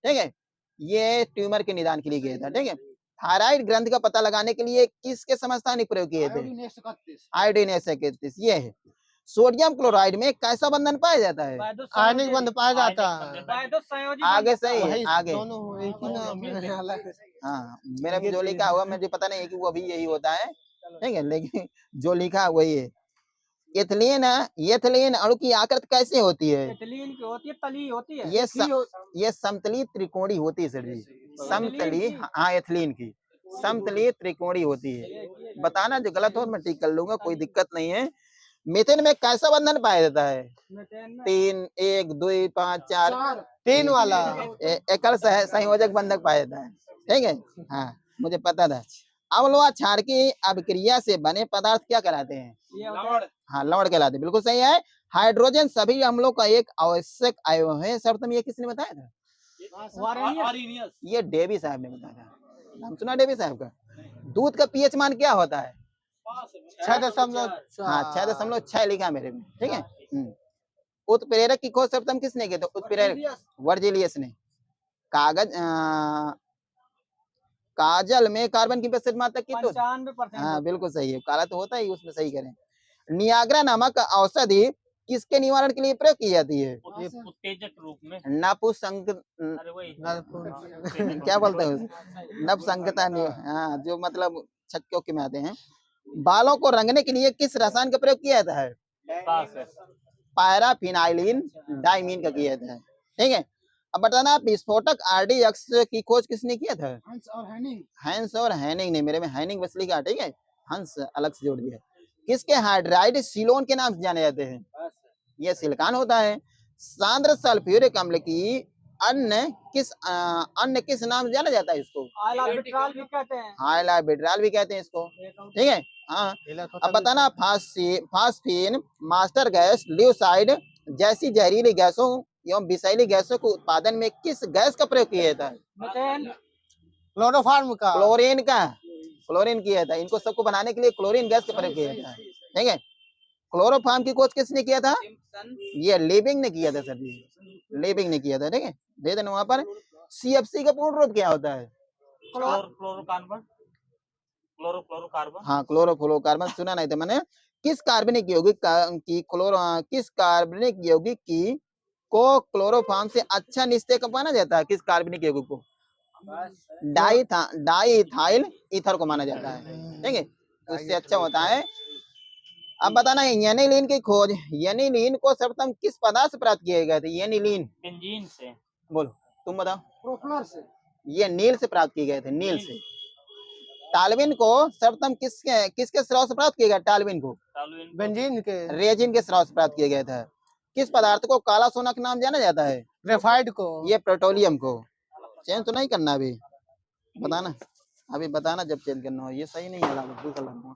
ठीक है। ये ट्यूमर के निदान के लिए किया था, ठीक है। थायराइड ग्रंथि का पता लगाने के लिए किसके समस्थानिक प्रयोग किए थे? आयोडीन 131। ये है। सोडियम क्लोराइड में कैसा बंधन पाया जाता है? आयनिक बंध पाया जाता है। आगे सही है, आगे। दोनों एक ही नाम है। हाँ, मेरा भी जो लिखा हुआ मुझे पता नहीं है कि वो भी यही होता है, ठीक है, लेकिन जो लिखा वही है। एथिलीन अणु की आकृति कैसे होती है? एथिलीन की होती है, तली होती है। ये समतली त्रिकोणी होती है सर जी। समतली, हाँ, एथिलीन की समतली त्रिकोणी होती है। बताना जो गलत हो मैं ठीक कर लूंगा, कोई दिक्कत नहीं है। मीथेन में कैसा बंधन पाया जाता है? 3, 1, 2, 5, 4 3 वाला एकल संयोजक बंधक पाया जाता है, ठीक है। हाँ, मुझे पता था। अम्ल व क्षार की अभिक्रिया से बने पदार्थ क्या कहलाते हैं? हाँ, लवण कहलाते हैं। बिल्कुल सही है। हाइड्रोजन सभी अम्लों का एक आवश्यक अयव है सर्वप्रथम ये किसने बताया था? ये डेवी साहब ने बताया था। नाम सुना डेवी साहब का? दूध का पीएच मान क्या होता है? 6.6 लिखा मेरे में, ठीक है। उत्प्रेरक की खोज सर्वप्रथम किसने की? तो उत्प्रेरक वर्जिलियस ने। काजल में कार्बन की प्रतिशत मात्रा कितनी? 95%। हाँ बिल्कुल सही है, काला तो होता ही उसमें, सही करें। नियाग्रा नामक औषधि किसके निवारण के लिए प्रयोग की जाती है? उत्तेजक रूप में। नपुंसक, अरे वही क्या बोलते हैं नपुंसकता, हाँ जो मतलब छक्कों के में आते हैं। बालों को रंगने के लिए किस रसायन का प्रयोग किया जाता है? पास है। पैराफिनाइलिन डाइमीन का किया जाता है, ठीक है। अब बताना, विस्फोटक आरडीएक्स की खोज किसने किया था? हंस और हैनिंग ने, मेरे में हैनिंग बस लिखा, ठीक है, हंस अलग से जोड़ दिया। किसके हाइड्राइड सिलोन के नाम से जाने जाते हैं? ये सिलिकॉन होता है। सांद्र सल्फ्यूरिक अम्ल की अन्य किस नाम से जाना जाता है इसको? हाइलाबिट्रॉल भी कहते हैं। हाइलाबिट्रॉल भी कहते हैं इसको, ठीक है। हाँ, अब बताना, फास्फीन, मास्टर गैस, ल्यूसाइड जैसी जहरीली गैसों एवं विषैली गैसों के उत्पादन में किस गैस का प्रयोग किया जाता है? मीथेन, क्लोरोफॉर्म का, क्लोरीन किया था। इनको सबको बनाने के लिए क्लोरीन गैस का प्रयोग किया जाता है, ठीक है। क्लोरोफॉर्म की खोज किसने किया था? ये लिविंग ने किया था सर जी, लिविंग ने किया था, ठीक है। दे देना वहां पर। सीएफसी का पूर्ण रूप क्या होता है? क्लोरोकार्बन। हाँ, क्लोरोफ्लोरोकार्बन, सुना नहीं था मैंने। किस कार्बनिक यौगिक किस कार्बनिक यौगिक की को क्लोरोफॉर्म से अच्छा निस्तेज माना जाता है? किस कार्बनिक यौगिक को? डाईइथाइल ईथर को माना जाता है, ठीक है, उससे अच्छा होता है। अब बताना है, एनिलीन की खोज, एनिलीन को सर्वप्रथम किस पदार्थ से प्राप्त किए गए थे? एनिलीन बेंजीन से। बोलो, तुम बताओ। प्रोपेलर से। ये नील से प्राप्त किए गए थे, नील से। टालविन को सर्वप्रथम किसके स्राव से प्राप्त किया गया? टालविन को बेंजीन के, रेजिन के स्राव से प्राप्त किया गया था। किस पदार्थ को काला सोना के नाम जाना जाता है? ग्रेफाइट को। ये पेट्रोलियम को। चेंज तो नहीं करना अभी, बताना अभी, बताना जब चेंज करना हो। ये सही नहीं है, दूसरा लगाऊंगा।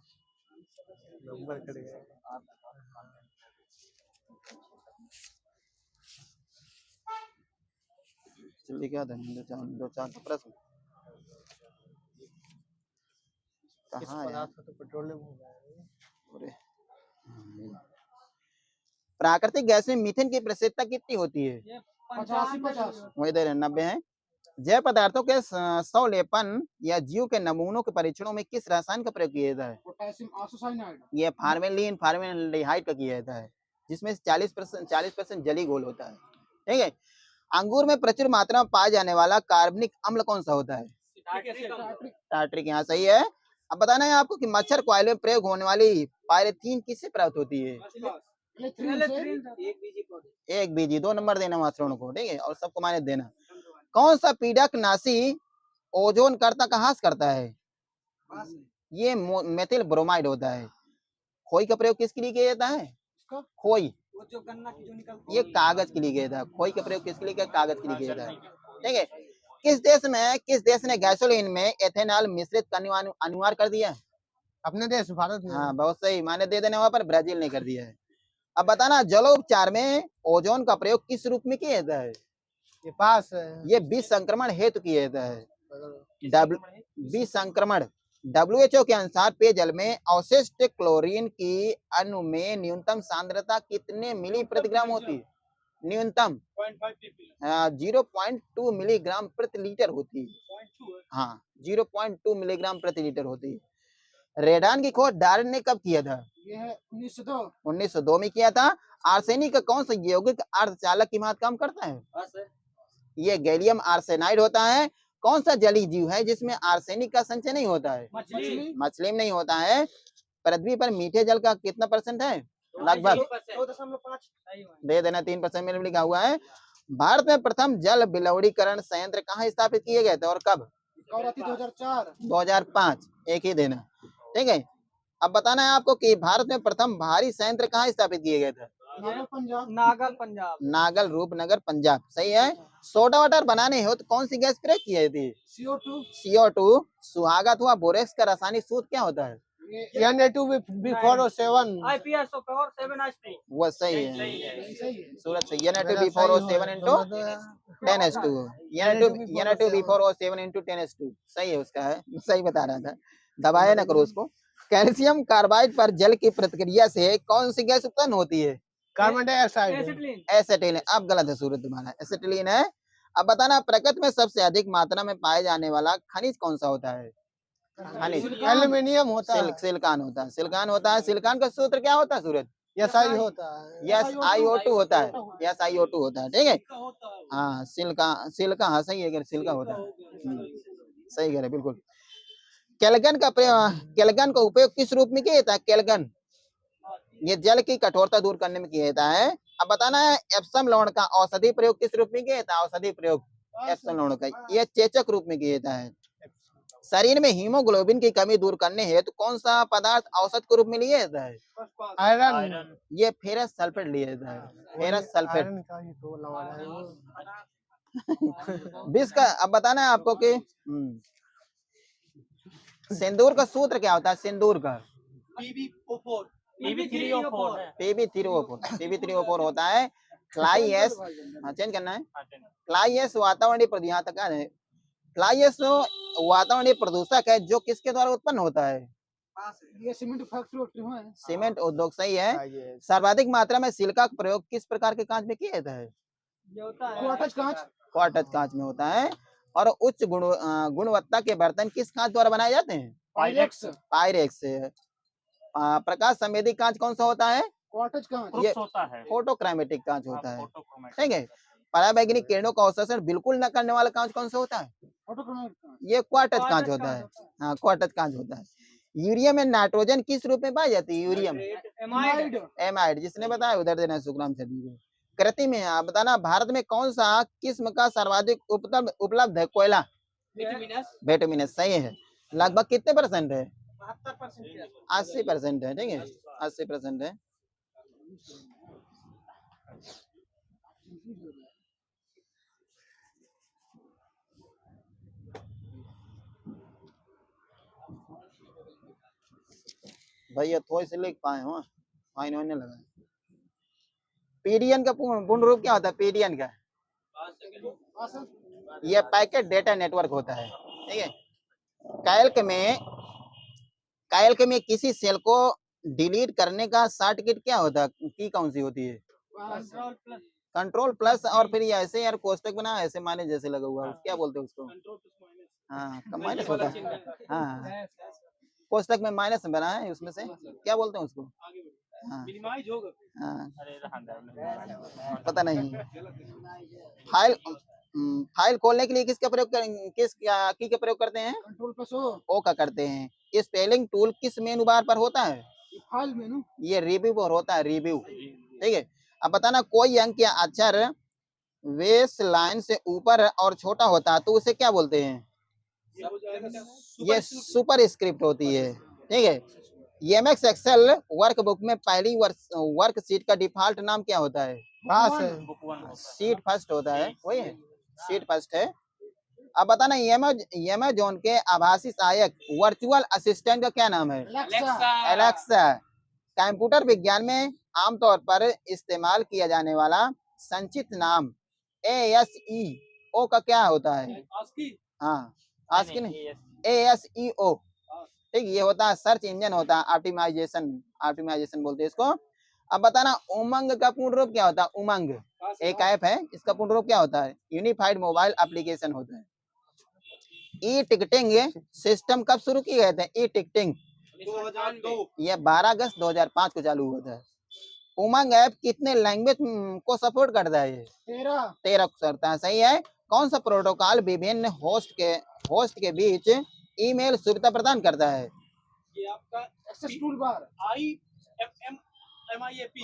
लिखा था दो चार का प्रश्न कहाँ है? तो पेट्रोलियम हो जाएगा। प्राकृतिक गैस में मीथेन की प्रतिशतता कितनी होती है? 50। वही दे 90 है। जैव पदार्थों के सौलेपन या जीव के नमूनों के परीक्षणों में किस रसायन का प्रयोग किया जाता है? Potassium isocyanide. ये फार्मेल्डिहाइड का किया जाता है, जिसमें 40% जली घोल होता है, ठीक है। अंगूर में प्रचुर मात्रा में पाया जाने वाला कार्बनिक अम्ल कौन सा होता है? टार्ट्रिक। यहाँ सही है। अब बताना है आपको कि मच्छर कॉइल में प्रयोग होने वाली पायरेथीन किससे प्राप्त होती है? एक बीजी, 2 नंबर देना मात्रों को, ठीक है, और सबको माने देना। कौन सा पीडकनाशी ओजोन करता का ह्रास करता है? ये मेथिल ब्रोमाइड होता है। खोई का प्रयोग किसके लिए किया जाता है? खोई, जो गन्ना की जो निकलती ये कागज के लिए किया जाता है। खोई का प्रयोग किसके लिए किया? कागज के लिए किया जाता है, ठीक है। किस देश ने गैसोलीन में एथेनॉल मिश्रित करने अनिवार्य कर दिया? अपने देश भारत में। हाँ बहुत सही, माने दे देने वहां पर, ब्राजील ने कर दिया है। अब बताना, जलोपचार में ओजोन का प्रयोग किस रूप में किया जाता है? ये पास है। ये विष संक्रमण हेतु किया जाता है। विष संक्रमण। WHO के अनुसार पेयजल में अवशिष्ट क्लोरीन की अणु में न्यूनतम सांद्रता कितने मिली प्रति ग्राम होती है? न्यूनतम 0.2 मिलीग्राम प्रति लीटर होती है। हाँ, 0.2 मिलीग्राम प्रति लीटर होती है। रेडान की खोज डार्विन ने कब किया था? ये है 1902 में किया था। आर्सेनिक का कौन सा यौगिक अर्धचालक की भांति काम करता है? ये गैलियम आर्सेनाइड होता है। कौन सा जलीय जीव है जिसमें आर्सेनिक का संचय नहीं होता है? मछली में नहीं होता है। पृथ्वी पर मीठे जल का कितना % है? लगभग 2.5। दे देना, 3% में लिखा हुआ है। भारत में प्रथम जल बिलवड़ीकरण संयंत्र कहाँ स्थापित किए गए थे और कब? 2004। 2005, एक ही देना, ठीक है। अब बताना है आपको कि भारत में प्रथम भारी संयंत्र कहाँ स्थापित किए गए थे? नागल रूपनगर पंजाब, सही है। सोडा वाटर बनाने हो तो कौन सी गैस प्रयोग की जाती है? CO2। सुहागा अथवा बोरेक्स का रासायनिक सूत्र क्या होता है? Na2B4O7। वो सही है, सूरत से Na2B4O7 into 10H2। Na2B4O7 into 10H2 सही है, उसका है, सही बता रहा था, दबाया ना करो उसको। कैल्शियम कार्बाइड पर जल की प्रतिक्रिया से कौन सी गैस उत्पन्न होती है? Carbon dioxide. एसिटिलीन। अब गलत है सूरत तुम्हारा, एसिटिलीन है। अब बताना प्रकृति में सबसे अधिक मात्रा में पाए जाने वाला खनिज कौन सा होता है? खनिज एल्यूमिनियम होता है। सिलिकॉन होता है। सिलिकॉन होता है। सिलिकॉन का सूत्र क्या होता है सूरज? SI होता है। SiO2 होता है। SiO2 होता है, ठीक है। का होता है हाँ सिलिका हाँ सही है, सिलिका होता है। सही कह रहे बिल्कुल। केल्विन का उपयोग किस रूप में किया जाता है? केल्विन ये जल की कठोरता दूर करने में किया जाता है। अब बताना है एप्सम लवण का औषधि प्रयोग किस रूप में किया जाता है? औषधि प्रयोग एप्सम लवण का यह चेचक रूप में किया जाता है। शरीर में हीमोग्लोबिन की कमी दूर करने हेतु कौन सा पदार्थ औषध के रूप में लिया जाता है? आयरन। ये फेरस सल्फेट लिया जाता है। Ferrous sulphate. आयरन का ही तो लवण है वो। विष का अब बताना है आपको कि सिंदूर का सूत्र क्या होता है? सिंदूर का PbO4 PB3O4 है। PB3O4 होता है। फ्लाई एश चेंज करना है। फ्लाई एश वातावरणीय प्रदूषण तक है। फ्लाई एश वातावरणीय प्रदूषक है जो किसके द्वारा उत्पन्न होता है? ये सीमेंट फैक्ट्री है। सीमेंट उद्योग, सही है। सर्वाधिक मात्रा में सिलिका का प्रयोग किस प्रकार के कांच में किया जाता है? क्वार्टज कांच में होता है। और उच्च गुणवत्ता के बर्तन किस कांच द्वारा बनाए जाते हैं? पायरेक्स से। प्रकाश संवेदी कांच कौन सा होता है? क्वार्टज कांच। ये होता है। फोटोक्रोमेटिक कांच होता है, फोटोक्रोमेटिक। ठीक है। पराबैंगनी किरणों का अवशोषण बिल्कुल न करने वाला कांच कौन सा होता है? ये क्वार्टज कांच होता है। हाँ क्वार्टज कांच होता है। यूरिया में नाइट्रोजन किस रूप में पाई जाती है? यूरियम एमाइड, जिसने बताया उधर देना सुखराम से। कृति में आप बताना भारत में कौन सा किस्म का सर्वाधिक उपलब्ध है? कोयला बिटुमिनस, सही है। लगभग कितने % है? 80% है, ठीक है। 80% है। भैया थोड़ी से लिख पाए हो, फाइन होने लगा। पीडीएन का पूर्ण रूप क्या होता है? पीडीएन का ये पैकेट डेटा नेटवर्क होता है, ठीक है। कैल्क में किसी सेल को डिलीट करने का शॉर्टकट क्या होता है? की कौन सी होती है? Control plus. और फिर ये ऐसे यार कोष्टक बना ऐसे माइनस जैसे लगा हुआ है, क्या बोलते हैं उसको? हाँ माइनस होता है। हाँ कोष्टक में माइनस बना है, उसमें से क्या बोलते हैं उसको? हाँ पता नहीं। फाइल खोलने के लिए किसका प्रयोग की का प्रयोग करते हैं? कंट्रोल प्लस ओ का करते हैं। स्पेलिंग टूल किस मेनू बार पर होता है? File menu. ये रिव्यू पर होता है, रिव्यू, ठीक है। अब बताना कोई अंक या अक्षर बेस लाइन से ऊपर और छोटा होता है तो उसे क्या बोलते हैं? ये सुपर स्क्रिप्ट होती है, ठीक है। एमएस एक्सेल वर्कबुक में पहली वर्कशीट का डिफॉल्ट नाम क्या होता है? शीट फर्स्ट होता है, वही है, शीट फर्स्ट है। अब बताना अमेज़न के आभासी सहायक वर्चुअल असिस्टेंट का क्या नाम है? एलेक्सा। कंप्यूटर विज्ञान में आमतौर पर इस्तेमाल किया जाने वाला संक्षिप्त नाम ASEO का क्या होता है? हाँ आस्की नहीं, ASEO, ठीक। ये होता है सर्च इंजन होता है, ऑप्टिमाइजेशन बोलते हैं इसको। अब बताना उमंग का पूर्ण रूप क्या होता है? उमंग एक ऐप है, इसका पूर्ण रूप क्या होता है? यूनिफाइड मोबाइल एप्लीकेशन होता है। ई टिकटिंग सिस्टम कब शुरू किए गए थे? E ticketing 2002। ये 12 अगस्त 2005 को चालू हुआ था। उमंग ऐप कितने लैंग्वेज को सपोर्ट करता है? 13 करता है, सही है। कौन सा प्रोटोकॉल विभिन्न होस्ट के बीच ईमेल सुविधा प्रदान करता है? ये आपका एक्सेस टूलबार IFMIAP।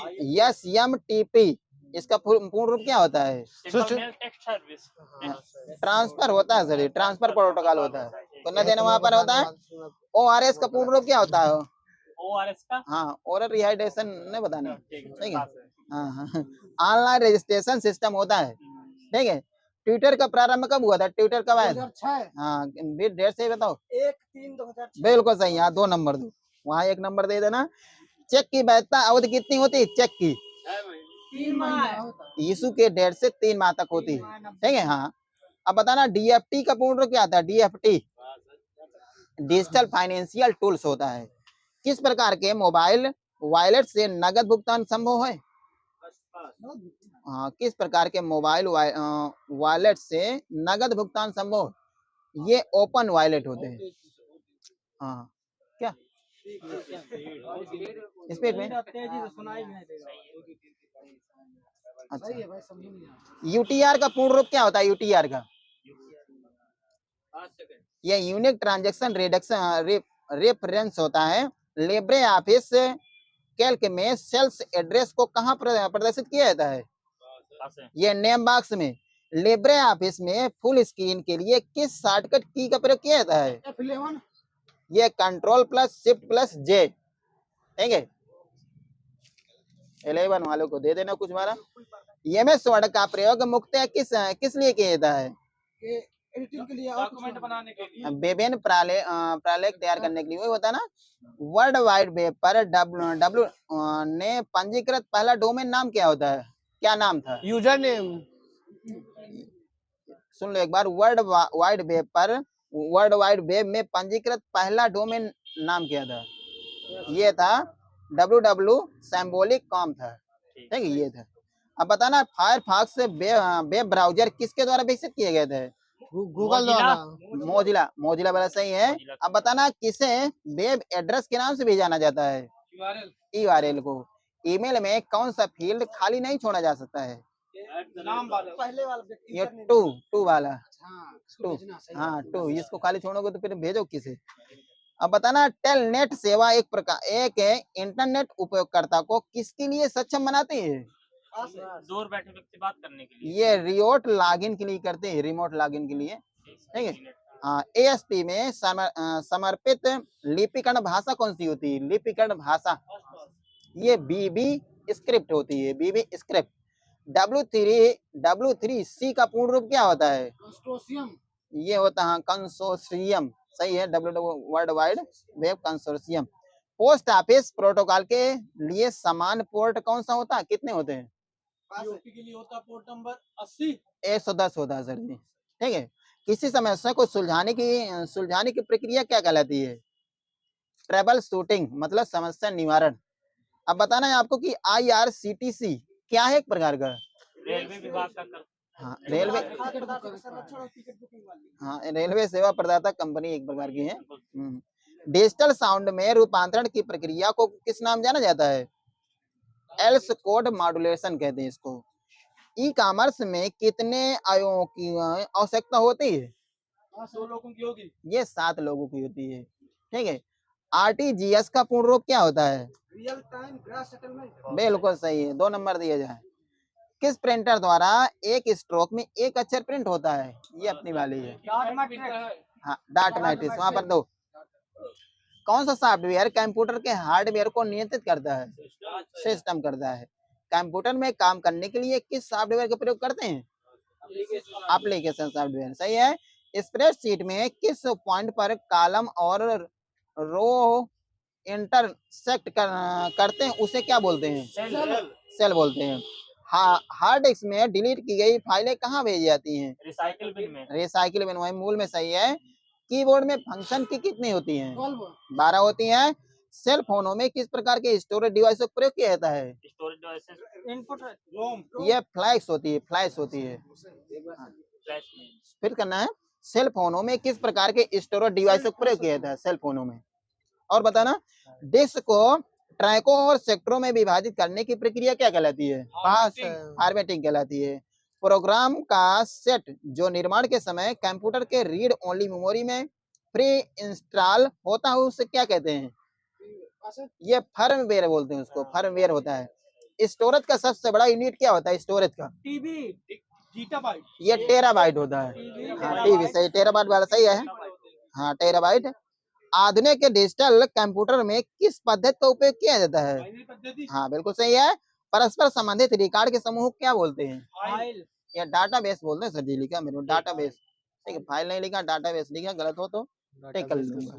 SMTP, इसका पूर्ण रूप क्या होता है? ट्रांसफर होता है सर, ट्रांसफर प्रोटोकॉल होता है, तो न देना वहां पर होता है। ORS का पूर्ण रूप क्या होता है? ORS का हाँ ओरल रिहाइड्रेशन नहीं बताना, ठीक है। हाँ ऑनलाइन रजिस्ट्रेशन सिस्टम होता है, ठीक है। ट्विटर का प्रारंभ कब हुआ था? ट्विटर कब आया? 2006। हाँ डेट से बताओ। 1/3/2006। बिल्कुल सही, यहाँ 2 नंबर दो, वहाँ 1 नंबर दे देना। चेक की वैधता अवधि कितनी होती है? चेक की 3 महीना। यीशु के डेट से 3 माह तक होती है, ठीक है। हाँ अब बताना DFT का पूर्ण रूप क्या आता है? DFT डिजिटल फाइनेंशियल टूल्स होता है। किस प्रकार के मोबाइल वॉलेट से नगद भुगतान संभव है? हाँ, किस प्रकार के मोबाइल वॉलेट से नगद भुगतान संभव? ये ओपन वॉलेट होते हैं। हाँ, क्या स्पीड में? तेजी से सुनाई भी नहीं देगा। अच्छा, सही है भाई, समझ नहीं आया। यूटीआर का पूर्ण रूप क्या होता है? यूटीआर का ये यूनिक ट्रांजैक्शन रिडक्शन रेफरेंस होता है। लिब्रे ऑफिस कैल्क में सेल्स एड्रेस को कहाँ प्रदर्शित किया जाता है? ये नेम बॉक्स में। लिब्रे ऑफिस में फुल स्क्रीन के लिए किस शॉर्टकट की का प्रयोग किया जाता है? F11 ये कंट्रोल प्लस शिफ्ट प्लस जे। ठीक है, 11 वालों को दे देना कुछ हमारा। एमएस वर्ड का प्रयोग मुख्यतः किस लिए किया जाता है? ये एडिटिंग के लिए और डॉक्यूमेंट बनाने के लिए। विभिन्न प्रालेख तैयार करने के लिए। वही होता है ना। वर्ल्ड वाइड वेब पर डब्ल्यू ने पंजीकृत पहला डोमेन नाम क्या होता है? क्या नाम था? User name. सुन लो एक बार। वर्ल्ड वाइड वेब में पंजीकृत पहला डोमेन नाम क्या था? ये था www सिंबॉलिक कॉम था। ठीक है, ये था। अब बताना, फायरफॉक्स वेब ब्राउजर किसके द्वारा विकसित किए गए थे? गूगल द्वारा। मोजिला वाला सही है। अब बताना, किसे वेब एड्रेस के नाम से भी जाना जाता है? URL को। ईमेल में कौन सा फील्ड खाली नहीं छोड़ा जा सकता है? नाम वाला। पहले वाला ये टू वाला। हाँ, हाँ, टू। इसको खाली छोड़ोगे तो फिर भेजो किसे? अब बताना, टेलनेट सेवा एक इंटरनेट उपयोगकर्ता को किसके लिए सक्षम बनाती है? दूर बैठे व्यक्ति बात करने के लिए। ये रिमोट लॉगिन के लिए करते हैं, रिमोट लॉगिन के लिए। ठीक है। हाँ, ASP में समर्पित लिपिकरण भाषा कौन सी होती है? लिपिकरण भाषा ये BB स्क्रिप्ट होती है। BB script. W3C का पूर्ण रूप क्या होता है? कंसोर्शियम। ये होता है कंसोर्शियम। सही है, world wide web consortium. Post office protocol के लिए समान पोर्ट कौन सा होता है? कितने होते हैं? POP के लिए होता है पोर्ट नंबर 80। 110 होता है सर जी। ठीक है। किसी समस्या को सुलझाने की प्रक्रिया क्या कहलाती है? ट्रबल शूटिंग, मतलब समस्या निवारण। अब बताना है आपको कि IRCTC क्या है? एक प्रकार का रेलवे विभाग का हाँ, रेलवे सेवा प्रदाता कंपनी एक प्रकार की है। डिजिटल साउंड में रूपांतरण की प्रक्रिया को किस नाम जाना जाता है? एल्स कोड मॉड्यूलेशन कहते हैं इसको। ई कॉमर्स में कितने आयों की आवश्यकता होती है? 2 लोगों की होगी। ये 7 लोगों की होती है। ठीक है। RTGS का पूर्ण रूप क्या होता है? Real time gross settlement. बिल्कुल सही है, 2 नंबर दिए जाए। किस प्रिंटर द्वारा एक स्ट्रोक में एक अक्षर प्रिंट होता है? ये अपनी वाली है। हाँ, डाटा मैट्रिक्स। वहां पर दो। कौन सा सॉफ्टवेयर कंप्यूटर के हार्डवेयर को नियंत्रित करता है? सिस्टम करता है। कंप्यूटर में काम करने के लिए किस सॉफ्टवेयर का प्रयोग करते हैं? Application software. सही है। स्प्रेडशीट में किस पॉइंट पर कॉलम और रो इंटरसेक्ट करते हैं उसे क्या बोलते हैं? सेल बोलते हैं। हार्ड डिस्क में डिलीट की गई फाइलें कहाँ भेजी जाती हैं? रिसाइकिल बिन में। Recycle bin. वही मूल में। सही है। कीबोर्ड में फंक्शन की कितनी होती हैं? 12 होती हैं। सेल फोनों में किस प्रकार के स्टोरेज डिवाइस का प्रयोग किया जाता है? स्टोरेज डिवाइसेस इनपुट रोम। ये फ्लैश होती है। फ्लैश में। फिर करना है। सेल फोनों में किस प्रकार के स्टोरेज डिवाइस का प्रयोग किया जाता है? सेल फोनों में। और बताना, डिस्क को ट्रैकों और सेक्टरों में विभाजित करने की प्रक्रिया क्या कहलाती है? फॉर्मेटिंग कहलाती है। प्रोग्राम का सेट जो निर्माण के समय कंप्यूटर के रीड ओनली मेमोरी में प्री इंस्टॉल होता है उसे क्या कहते हैं? ये फर्मवेयर बोलते हैं उसको। फर्मवेयर होता है। स्टोरेज का सबसे बड़ा यूनिट क्या होता है? स्टोरेज का टीबी गीगाबाइट। ये टेराबाइट होता है। हाँ, टीबी सही। टेराबाइट वाला सही है। हाँ, टेराबाइट। आधुनिक डिजिटल कंप्यूटर में किस पद्धति का उपयोग किया जाता है? हाँ, बिल्कुल सही है। परस्पर संबंधित रिकॉर्ड के समूह क्या बोलते हैं? फाइल या डाटाबेस बोलते हैं सर जी। लिखा मेरे डाटाबेस। ठीक है, फाइल नहीं लिखा, डाटाबेस लिखा। गलत हो तो ठीक कर लूंगा।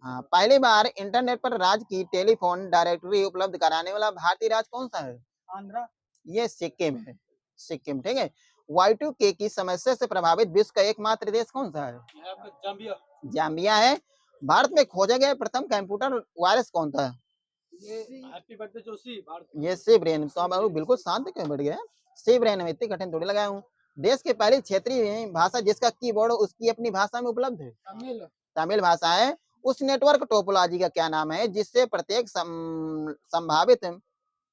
हाँ, पहली बार इंटरनेट पर राज्य की टेलीफोन डायरेक्टरी उपलब्ध कराने वाला भारतीय राज्य कौन सा है? आंध्रा। ये सिक्किम है। सिक्किम। ठीक है। Y2K की समस्या से प्रभावित विश्व का एकमात्र देश कौन सा है? जाम्बिया। जाम्बिया है। भारत में खोजा गया प्रथम कंप्यूटर वायरस कौन था? Happy birthday Joshi. ये से ब्रेन। तो आप बिल्कुल शांत क्यों बैठ गए? सी ब्रेन में इतनी कठिन थोड़ी लगाया हूँ। देश की पहली क्षेत्रीय भाषा जिसका कीबोर्ड उसकी अपनी भाषा में उपलब्ध है, तमिल तमिल भाषा है। उस नेटवर्क टोपोलॉजी का क्या नाम है जिससे प्रत्येक संभावित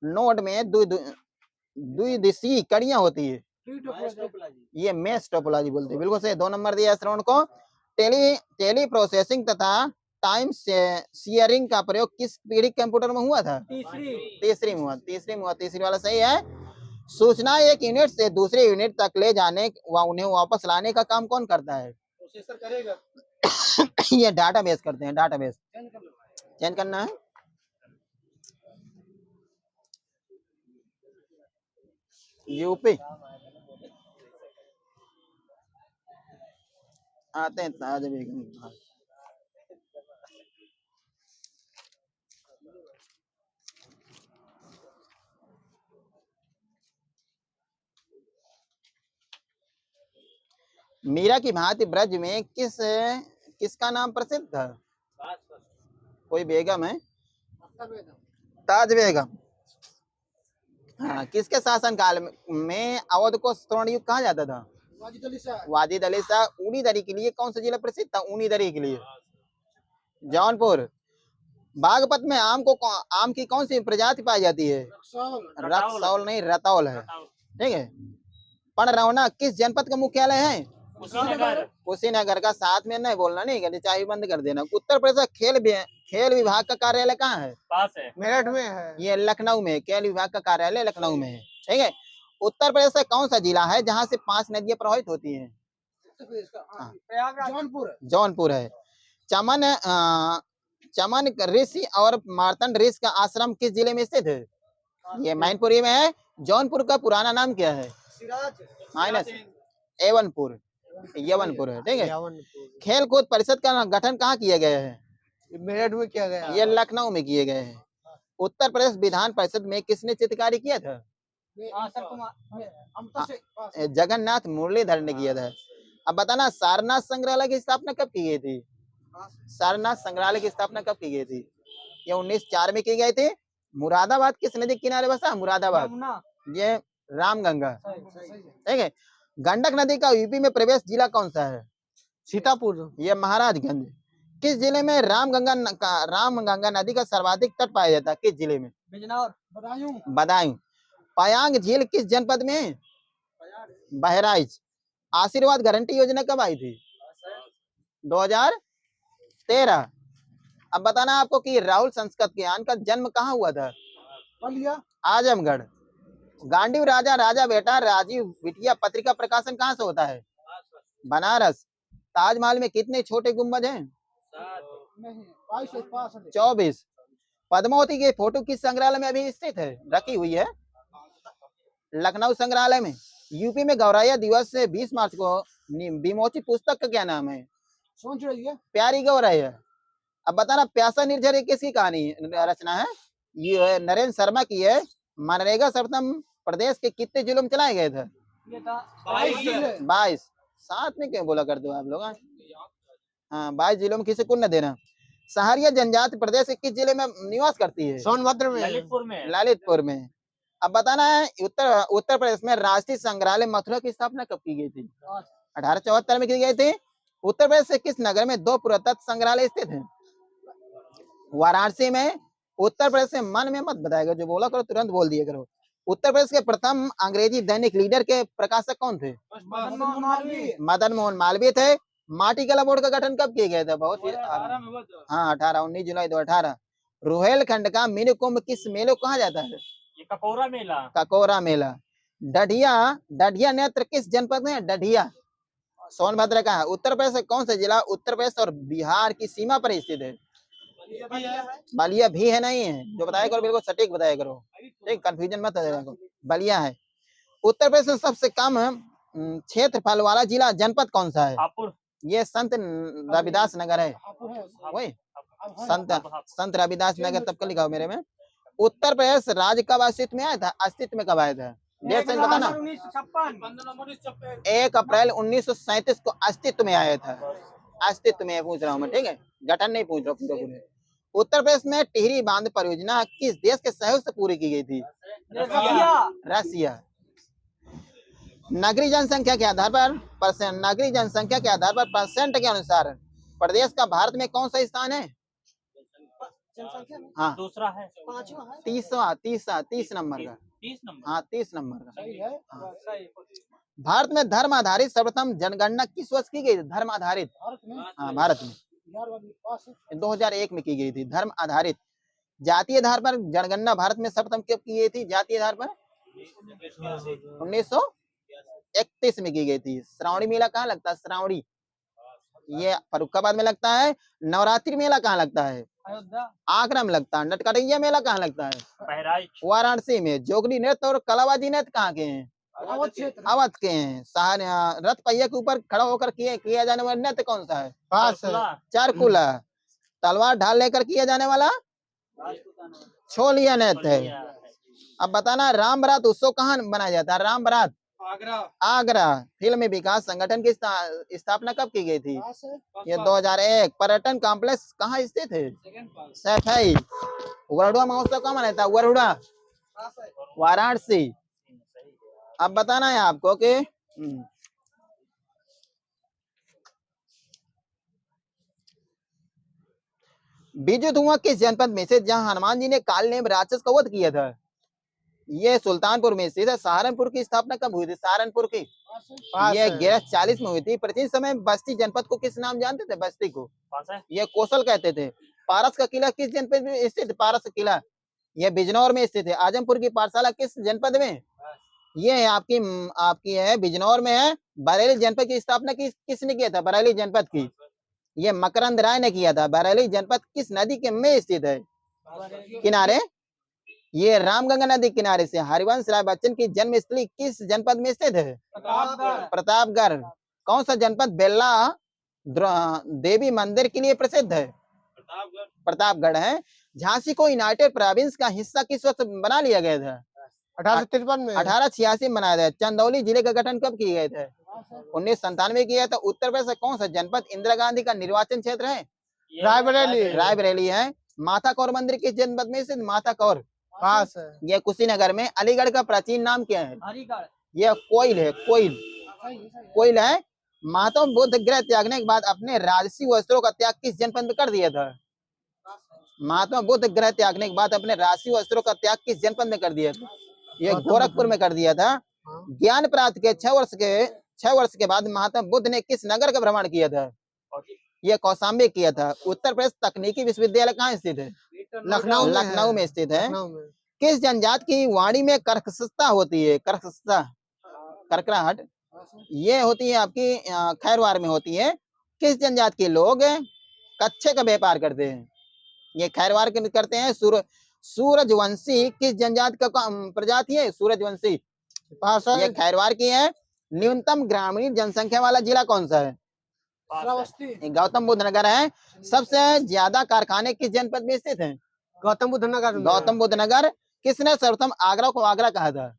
नोड में द्विदिशीय कड़ियां होती है? ये मैश टोपोलॉजी बोलते हैं। बिल्कुल सही, 2 नंबर दिया श्रवण को। टेली प्रोसेसिंग तथा टाइम शेयरिंग का प्रयोग किस पीढ़ी कंप्यूटर में हुआ था? तीसरी में हुआ। तीसरी वाला सही है। सूचना एक यूनिट से दूसरे यूनिट तक ले जाने व उन्हें वापस लाने का काम कौन करता है? प्रोसेसर करेगा। ये डाटाबेस करते हैं। डाटाबेस चेंज करना है। यूपी आते हैं ताज बेगम। मीरा की भांति ब्रज में किसका नाम प्रसिद्ध था? कोई बेगम है? ताज बेगम। हाँ, किसके शासन काल में अवध को स्वर्ण युग कहा जाता था? वाजिद अली शाह। ऊनी दरी के लिए कौन सा जिला प्रसिद्ध था? ऊनी दरी के लिए जौनपुर। बागपत में आम की कौन सी प्रजाति पाई जाती है? रक्सौल नहीं, रतौल है। ठीक है। पणरौना किस जनपद का मुख्यालय है? कुशीनगर का। साथ में नहीं बोलना, नहीं कहते, चाहे बंद कर देना। उत्तर प्रदेश खेल विभाग का कार्यालय कहाँ है? पास है, मेरठ में है। ये लखनऊ में। खेल विभाग का कार्यालय लखनऊ में है। ठीक है। उत्तर प्रदेश का कौन सा जिला है जहाँ से 5 नदियां प्रवाहित होती हैं? जौनपुर है। चमन ऋषि और मार्तंड ऋषि का आश्रम किस जिले में स्थित है? ये मैनपुरी में है। जौनपुर का पुराना नाम क्या है? माइनस यवनपुर है। ठीक है। खेल कूद परिषद का गठन कहाँ किया गया है? मेरठ में किया गया। ये लखनऊ में किए गए हैं। उत्तर प्रदेश विधान परिषद में किसने चित्रकारी किया था? जगन्नाथ मुरलीधर ने किया था। अब बताना, सारनाथ संग्रहालय की स्थापना कब की गई थी? सारनाथ संग्रहालय की स्थापना कब की गई थी? ये 1904 में की गई थी। मुरादाबाद किस नदी के किनारे बसा? मुरादाबाद। ये रामगंगा। ठीक है। गंडक नदी का यूपी में प्रवेश जिला कौन सा है? सीतापुर। ये महाराजगंज। किस जिले में रामगंगा नदी का सर्वाधिक तट पाया जाता है? किस जिले में? बदायूं। पयांग झील किस जनपद में है? बहराइच। आशीर्वाद गारंटी योजना कब आई थी? 2013। अब बताना आपको कि राहुल संस्कृत ज्ञान का जन्म कहाँ हुआ था? आजमगढ़। गांडीव राजा बेटा राजीव बिटिया पत्रिका प्रकाशन कहाँ से होता है? बनारस। ताजमहल में कितने छोटे गुंबद हैं? 24। पद्मावती की फोटो किस संग्रहालय में अभी स्थित है, रखी हुई है? लखनऊ संग्रहालय में। यूपी में गौरैया दिवस से 20 मार्च को विमोचित पुस्तक का क्या नाम है? प्यारी गौरैया। अब बताना, प्यासा निर्झर किसकी कहानी रचना है? ये नरेंद्र शर्मा की है। मनरेगा सर्वप्रथम प्रदेश के कितने जिलों में चलाए गए थे? 22। साथ में क्यों बोला करते हो आप लोग? हाँ, 22 जिलों में, किसी को न देना। सहारिया जनजाति प्रदेश के किस जिले में निवास करती है? सोनभद्र में। ललितपुर में। अब बताना है, उत्तर प्रदेश में राष्ट्रीय संग्रहालय मथुरा की स्थापना कब की गई थी? 1874 में की गई थी। उत्तर प्रदेश से किस नगर में 2 पुरातत्व संग्रहालय स्थित हैं? वाराणसी में। उत्तर प्रदेश से मन में मत बताएगा, जो बोला करो तुरंत बोल दिया करो। उत्तर प्रदेश के प्रथम अंग्रेजी दैनिक लीडर के प्रकाशक कौन थे? मदन मोहन मालवीय थे। माटी कला बोर्ड का गठन कब किया गया था? बहुत ही हाँ, 19 जुलाई 2018। रुहेलखंड का मिनी कुंभ किस मेले को कहा जाता है? ये ककोरा मेला। ककोरा मेला। डढ़िया नेत्र किस जनपद में? डढ़िया सोनभद्र का है। उत्तर प्रदेश से कौन सा जिला उत्तर प्रदेश और बिहार की सीमा पर स्थित है? बलिया भी है, नहीं है? जो बताया करो बिल्कुल सटीक बताया करो, ठीक, कंफ्यूजन मत करो। बलिया है। उत्तर प्रदेश में सबसे कम क्षेत्रफल वाला जिला जनपद कौन सा है? हापुड़। ये संत रविदास नगर है। वही संत रविदास नगर तब का लिखा हो मेरे में। उत्तर प्रदेश राज्य कब अस्तित्व में आया था? अस्तित्व में कब आया था? डेट से बताना। 1 अप्रैल 1937 को अस्तित्व में आया था। अस्तित्व में पूछ रहा हूँ मैं, ठीक है, गठन नहीं पूछ रहा पूरे। उत्तर प्रदेश में टिहरी बांध परियोजना किस देश के सहयोग से पूरी की गई थी? रसिया। नगरीय जनसंख्या के आधार पर परसेंट, नगरीय जनसंख्या के आधार पर परसेंट के अनुसार प्रदेश का भारत में कौन सा स्थान है? हाँ दूसरा है, तीस नंबर का। 30 नंबर। हाँ 30 नंबर का। सही है। हाँ। सही। भारत में धर्म आधारित सर्वप्रथम जनगणना किस वर्ष की गई थी? धर्म आधारित, हाँ भारत में 2001 में की गई थी। धर्म आधारित जातीय आधार पर जनगणना भारत में सर्वप्रथम कब की गई थी? जातीय आधार पर 1931 में की गई थी। श्रावणी मेला कहाँ लगता है? श्रावणी, ये फर्रुखाबाद में लगता है। नवरात्रि मेला कहाँ लगता है? आगरा में लगता है। नटकड़िया मेला कहाँ लगता है? बहराइच। वाराणसी में। जोगनी नृत्य और कलाबाजी नृत्य कहाँ के हैं? अवध के हैं। रथ पहिया के ऊपर खड़ा होकर किया जाने वाला नृत्य कौन सा है? चारकुला। तलवार ढाल लेकर किया जाने वाला छोलिया नृत्य है। अब बताना राम बारात उत्सव कहाँ मनाया जाता है? राम बारात आगरा। फिल्म विकास संगठन की स्थापना कब की गई थी? ये 2001। पर्यटन कॉम्प्लेक्स कहाँ स्थित है? सैफई। वरुड़ा महोत्सव कहाँ मनाता है? वरुड़ा, वाराणसी। अब बताना है आपको कि बीजू धुआं किस जनपद में से जहां हनुमान जी ने काल नेम राक्षस का वध किया था? ये सुल्तानपुर में स्थित है। सहारनपुर की स्थापना कब हुई थी? सहारनपुर की ये 1140 में हुई थी। प्राचीन समय बस्ती जनपद को किस नाम जानते थे? बस्ती को ये कौशल कहते थे। पारस का किला किस जनपद में स्थित? पारस का किला ये बिजनौर में स्थित है। आजमपुर की पाठशाला किस जनपद में? ये आपकी है बिजनौर में है। बरेली जनपद की स्थापना किसने किया था? बरेली जनपद की ये मकरंद राय ने किया था। बरेली जनपद किस नदी के में स्थित है? किनारे, ये रामगंगा नदी किनारे से। हरिवंश राय बच्चन की जन्मस्थली किस जनपद में स्थित है? प्रतापगढ़। कौन सा जनपद बेल्ला देवी मंदिर के लिए प्रसिद्ध है? प्रतापगढ़ है। झांसी को यूनाइटेड प्रोविंस का हिस्सा किस वर्ष बना लिया गया था? 1853 में। 1886 में बनाया था। चंदौली जिले का गठन कब किया गया था? 1997 किया था। उत्तर प्रदेश कौन सा जनपद इंदिरा गांधी का निर्वाचन क्षेत्र है? रायबरेली है। माता कौर मंदिर किस जनपद में स्थित? माता कौर पास है। यह कुशीनगर में। अलीगढ़ का प्राचीन नाम क्या है? यह कोइल है। कोइल है। महात्मा बुद्ध गृह त्यागने के बाद अपने राजसी वस्त्रों का त्याग किस जनपद में कर दिया था? महात्मा बुद्ध गृह त्यागने के बाद अपने राजसी वस्त्रों का त्याग किस जनपद में कर दिया था? यह गोरखपुर में कर दिया था। ज्ञान प्राप्त के 6 वर्ष के बाद महात्मा बुद्ध ने किस नगर का भ्रमण किया था? यह कौशाम्बी किया था। उत्तर प्रदेश तकनीकी विश्वविद्यालय कहाँ स्थित है? लखनऊ में स्थित है। किस जनजाति की वाणी में कर्कशता होती है? कर्कराहट ये होती है आपकी खैरवार में होती है। किस जनजाति के लोग कच्चे का व्यापार करते हैं? ये खैरवार के करते हैं। सूरजवंशी किस जनजाति का प्रजाति है? सूरजवंशी ये खैरवार की है। न्यूनतम ग्रामीण जनसंख्या वाला जिला कौन सा है? गौतम बुद्ध नगर है। सबसे ज्यादा कारखाने किस जनपद में स्थित हैं? गौतम बुद्ध नगर। किसने सर्वप्रथम आगरा को आगरा कहा था?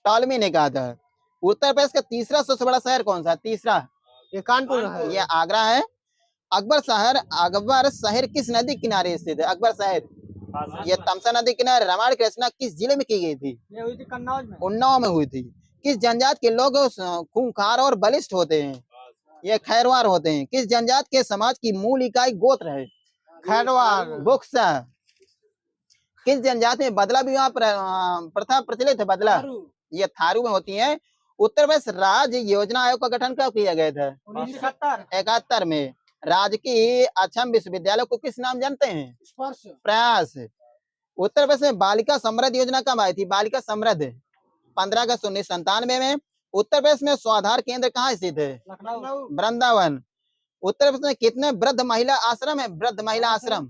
टॉलमी ने कहा था। उत्तर प्रदेश का तीसरा सबसे बड़ा शहर कौन सा? तीसरा ये कानपुर है। ये आगरा है। अकबर शहर किस नदी किनारे स्थित है? अकबर शहर ये तमसा नदी किनारे। रामायण की रचना किस जिले में की गई थी? उन्नाव में हुई थी। किस जनजाति के लोग खूंखार और बलिष्ठ होते हैं? ये खैरवार होते हैं। किस जनजाति के समाज की मूल इकाई गोत्र है? खैरवार। बुक्सा। किस जनजाति में बदला विवाह प्रथा प्रचलित है? बदला ये थारू में होती है। उत्तर प्रदेश राज्य योजना आयोग का गठन कब किया गया था? 1971 में। राजकीय असम विश्वविद्यालय को किस नाम जानते हैं? प्रयास। उत्तर प्रदेश में बालिका समृद्ध योजना कब आई थी? बालिका समृद्ध 15 अगस्त 1997 में। उत्तर प्रदेश में स्वाधार केंद्र कहाँ स्थित है? वृंदावन। उत्तर प्रदेश में कितने वृद्ध महिला आश्रम है? वृद्ध महिला आश्रम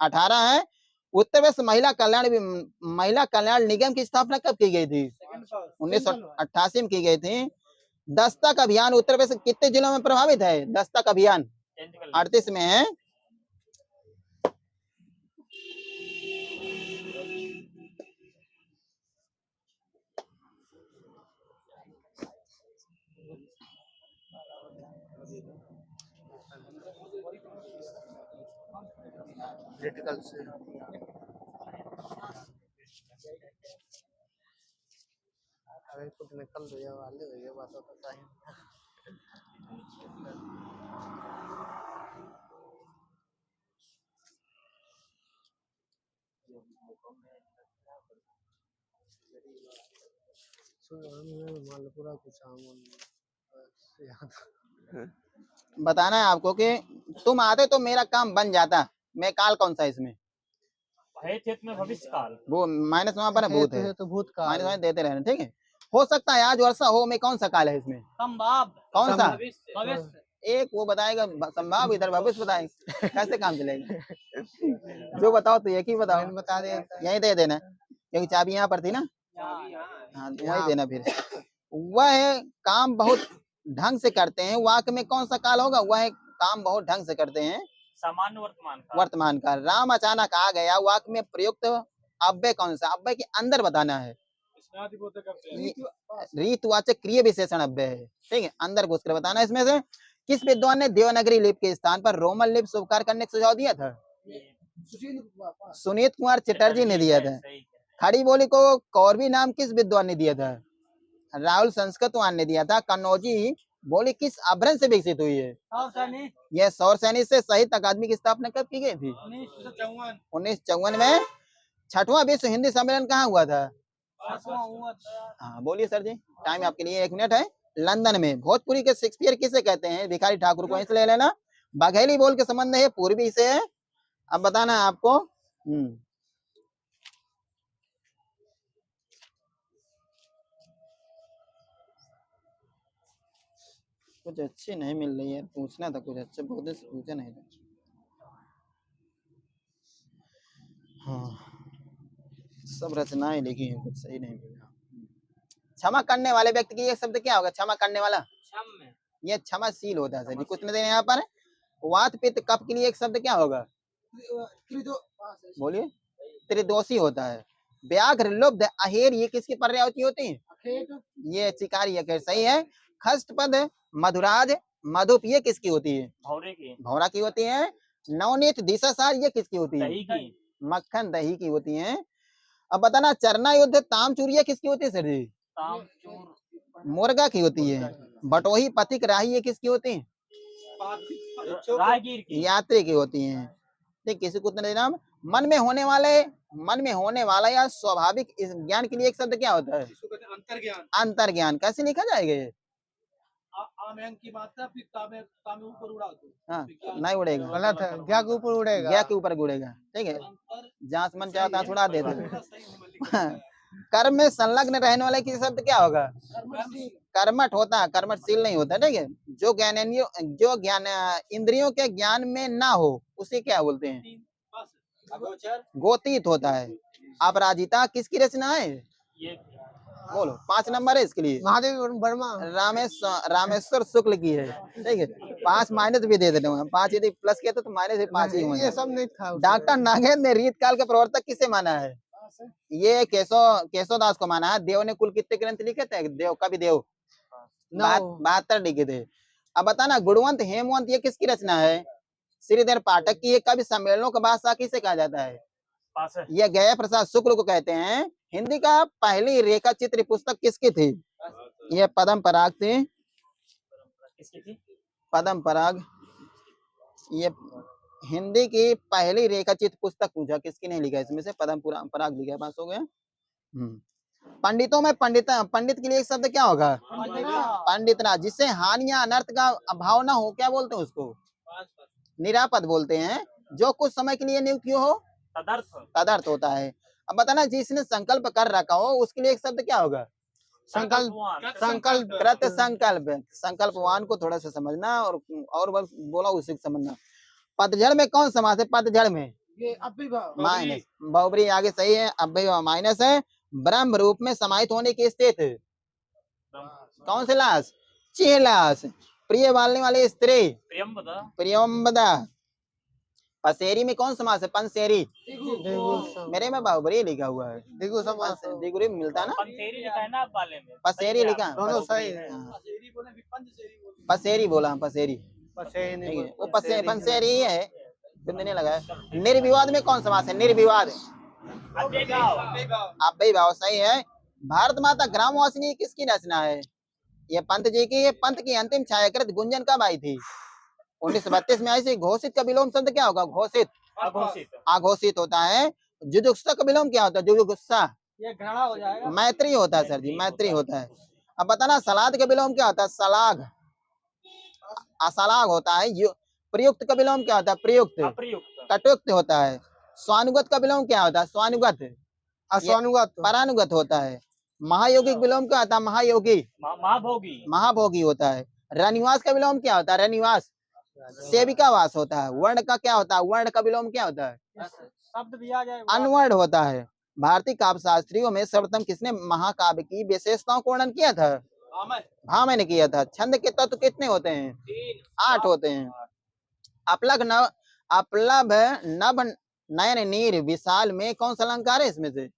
18 है। उत्तर प्रदेश महिला कल्याण निगम की स्थापना कब की गई थी? 1988 में की गई थी। दस्तक अभियान उत्तर प्रदेश कितने जिलों में प्रभावित है? दस्तक अभियान 38 में है। क्रिटिकल से अरे कुछ निकल दिया वाले हो गया बात होता है। मालपुरा कुछ बताना है आपको कि तुम आते तो मेरा काम बन जाता। मैं काल कौन सा इसमें में भविष्य काल वो माइनस वहां पर भूत है तो भूतकाल माइनस वहां देते रहना। ठीक है, हो सकता है आज वर्षा हो। मैं कौन सा काल है इसमें? संभाव कौन सा? भविष्य एक वो बताएगा संभाव, इधर भविष्य बताएंगे। कैसे काम चलेगा? जो बताओ तो एक ही बताओ। बता दे यही दे देना क्योंकि चाबी यहाँ पर थी ना। हाँ वही देना फिर। वह काम बहुत ढंग से करते हैं। वाक्य में कौन सा काल होगा? वह काम बहुत ढंग से करते हैं। सामान्य वर्तमान काल। वर्तमान काल। राम अचानक आ गया, वाक्य में प्रयुक्त अव्यय कौन सा? अव्यय के अंदर बताना है। रीतवाचक क्रिया विशेषण अव्यय है। ठीक है, अंदर घुसकर बताना। इसमें से किस विद्वान ने देवनागरी लिपि के स्थान पर रोमन लिपि स्वीकार करने का सुझाव दिया था? सुनीत कुमार चटर्जी ने दिया था। खड़ी बोली को कौरवी नाम किस विद्वान ने दिया था? राहुल संस्कृतवान ने दिया था। कन्नौजी बोली किस अभ्रंश से विकसित हुई है? यह सौरसैनी से साहित्य अकादमी की स्थापना कब की गई थी? 1954 में। 6वां विश्व हिंदी सम्मेलन कहाँ हुआ था? हाँ बोलिए सर जी, टाइम आपके लिए 1 मिनट है। लंदन में। भोजपुरी के शेक्सपियर किसे कहते हैं? भिखारी ठाकुर को। इसलिए लेना। बघेली बोल के संबंध है, पूर्वी से है। अब बताना है आपको। कुछ अच्छी नहीं मिल रही है, पूछना था कुछ अच्छा, बहुत दिन से पूछा नहीं था। हाँ सब रचनाएं लिखी हैं, कुछ सही नहीं मिला। क्षमा करने वाले व्यक्ति की एक शब्द क्या होगा? क्षमा करने वाला ये क्षमाशील होता है सर जी। कुछ नहीं देना यहाँ पर। वात पित्त कफ के लिए एक शब्द क्या होगा? बोलिए। त्रिदोषी होता है। व्याघ्र लुब्ध अहेर ये किसकी पर्यायवाची होती है? ये शिकारी है। सही है। खष्टपद मधुराज मधुप ये किसकी होती है? भौरा की होती है। नवनीत दिशासार ये किसकी होती है? मक्खन दही की होती है। अब बताना चरना युद्ध तामचूर ये किसकी होती है सर जी? मुर्गा की होती है। बटोही पथिक राही ये किसकी होती है? यात्री की होती है। ठीक, किसी को नाम। मन में होने वाला या स्वाभाविक इस ज्ञान के लिए एक शब्द क्या होता है? अंतर ज्ञान। कैसे लिखा जाएगा ये? की मात्रा फिर तामे ऊपर उड़ा दो। हाँ नहीं उड़ेगा, गलत है। ज्ञा के ऊपर उड़ेगा। ज्ञा के ऊपर उड़ेगा। ठीक है, जहाँ मन चाहता है उड़ा देते। कर्म में संलग्न रहने वाले की शब्द क्या होगा? कर्मठ होता है, कर्मठशील नहीं होता। ठीक है, जो ज्ञान इंद्रियों के ज्ञान में ना हो उसे क्या बोलते हैं? गोतीत होता है। अपराजिता किसकी रचना है? बोलो 5 नंबर है इसके लिए। महादेव वर्मा। रामेश्वर शुक्ल की है। ठीक है, 5 माइनस भी दे देते हैं। 5 यदि प्लस किया तो माइनस 5 ही होंगे। ये सब नहीं था। डॉक्टर नागेंद्र ने रीत काल के प्रवर्तक किसे माना है? ये केशवदास को माना है। देव ने कुल कितने ग्रंथ लिखे थे? देव कवि देव 72 लिखे थे। अब बताना गुणवंत हेमवंत ये किसकी रचना है? श्रीधर पाठक की। कवि सम्मेलनों का बादशाह किसे कहा जाता है? यह गया प्रसाद शुक्ल को कहते हैं। हिंदी का पहली रेखा चित्र पुस्तक किसकी थी? यह पद्म पराग थी। पद्म पराग। ये हिंदी की पहली रेखा चित्र पुस्तक पूछा किसकी नहीं लिखा इसमें से? पद्म पराग लिखा है। पास हो गया। पंडितों में पंडित के लिए एक शब्द क्या होगा? पंडितना। जिससे हानि या अनर्थ का अभाव ना हो क्या बोलते हैं उसको? निरापद बोलते हैं। जो कुछ समय के लिए नियुक्त हो तदर्थ होता है। अब बताना जिसने संकल्प कर रखा हो उसके लिए एक शब्द क्या होगा? संकल्पवान को थोड़ा सा समझना और बोला उसे समझना। पतझड़ में कौन समास है? पतझड़ में माइनस बहुब्री आगे सही है। अव्यय माइनस है। ब्रह्म रूप में समाहित होने की स्थिति कौन से लाश? चेहलाश। प्रिय वालने वाली स्त्री प्रियम्बदा। पसेरी में कौन समास है? पंसेरी। मेरे में बाहुबरी लिखा हुआ है। दिगुरी मिलता ना। पसेरी लिखा। पसेरी बोला। पसेरी वो पंसेरी है। नहीं लगा। निर्विवाद में कौन समास है? निर्विवाद अव्यय भाव सही है। भारत माता ग्रामवासिनी किसकी रचना है? ये पंत जी की। ये पंत की अंतिम छायाकृत गुंजन कब आई थी? 1932 में आई थी। घोषित का विलोम शब्द क्या होगा? घोषित। अघोषित। अघोषित होता है। जुजुत्सा का विलोम क्या होता है? जुजुत्सा। ये घृणा हो जाएगा। मैत्री होता है सर जी, मैत्री होता है। अब बताना सलाद का विलोम क्या होता है? सलाग। असलाग होता है। प्रयुक्त का विलोम क्या होता है? प्रयुक्त। अप्रयुक्त। कटुक्त होता है। स्वानुगत का विलोम क्या होता है? स्वानुगत। अस्वानुगत। परानुगत होता है। महायोगिक विलोम क्या होता है? महायोगी। महाभोगी। महाभोगी होता है। रनिवास का विलोम क्या होता है? रनिवास। सेविका वास होता है। वर्ण का क्या होता है? वर्ण का विलोम क्या होता है? शब्द भी आ जाए। अनवर्ण होता है। भारतीय काव्य शास्त्रियों में सर्वप्रथम किसने महाकाव्य की विशेषताओं को वर्णन किया था? भामह ने किया था। छंद के तत्व कितने होते हैं? 8 होते हैं। अपलग नव अपलभ नभ नयन नीर विशाल में कौन सा अलंकार है इसमें से?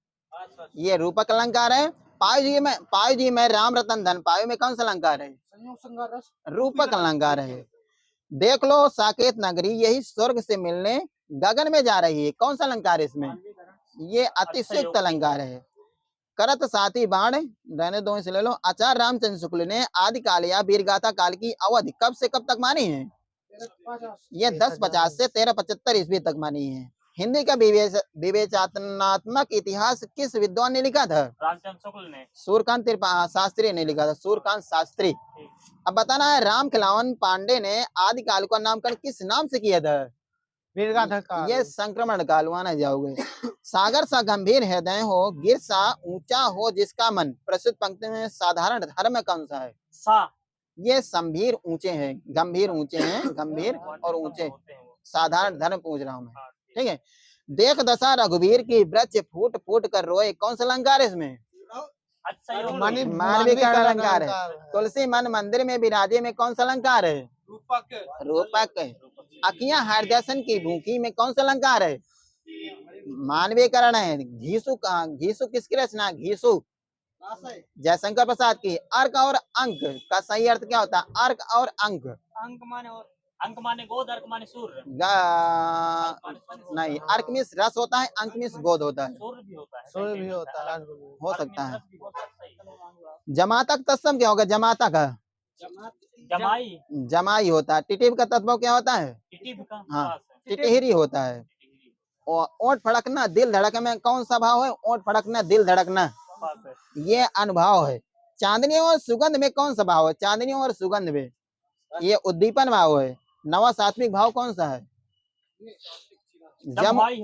ये रूपक अलंकार है। पायु जी में राम रतन धन पायु में कौन सा अलंकार है? रूपक अलंकार है। देख लो साकेत नगरी यही स्वर्ग से मिलने गगन में जा रही है। कौन सा अलंकार है इसमें? ये अतिशयोक्त अलंकार है। करत साथी बाण रहने दो इसे ले लो। आचार्य रामचंद्र शुक्ल ने आदि काल या वीरगाथा काल की अवधि कब से कब तक मानी है? ये 1050 से 1375 ईस्वी तक मानी है। हिंदी का विवेचनात्मक इतिहास किस विद्वान ने लिखा था? रामचंद्र शुक्ल ने। सूर्यकांत शास्त्री ने लिखा था। सूर्यकांत शास्त्री। अब बताना है राम खिलावन पांडे ने आदि काल का नामकरण किस नाम से किया था? वीरगाथा काल। ये संक्रमण काल। वहां जाओगे। सागर सा गंभीर हृदय हो गिर सा ऊंचा हो जिसका मन। प्रस्तुत पंक्ति में साधारण धर्म कौन सा है? सा। ये संभीर ऊंचे हैं, गंभीर ऊंचे हैं, गंभीर और ऊंचे। साधारण धर्म पूछ रहा हूँ मैं, ठीक है। देख दशा रघुवीर की वृक्ष फूट फूट कर रोए। कौन सा अलंकार है इसमें? मानवीय का अलंकार है। तुलसी मन मंदिर में विराजे में कौन सा अलंकार है? रूपक है। अखियां हरदर्शन की भूखी में कौन सा अलंकार है? मानवीकरण है। घीसु किसकी रचना? घीसु जयशंकर प्रसाद की। अर्क और अंक का सही अर्थ क्या होता है? अर्क और अंक। अंक माने गोद, अर्क माने सूर्य। नहीं, अर्क मीन्स रस होता है, अंक मीन्स गोद होता है। सूर्य भी होता है। सूर्य भी होता है। हो सकता है। जमातक तत्सम क्या होगा? जमातक जमाई। जमाई होता है। टिटिव का तत्व क्या होता है? हाँ, टिटहरी होता है। और ओंठ फड़कना दिल धड़कना में कौन सा भाव है? ओंठ फड़कना दिल धड़कना ये अनुभाव है। चांदनी और सुगंध में कौन सा भाव है? चांदनी और सुगंध में ये उद्दीपन भाव है। नवा सात्विक भाव कौन सा है?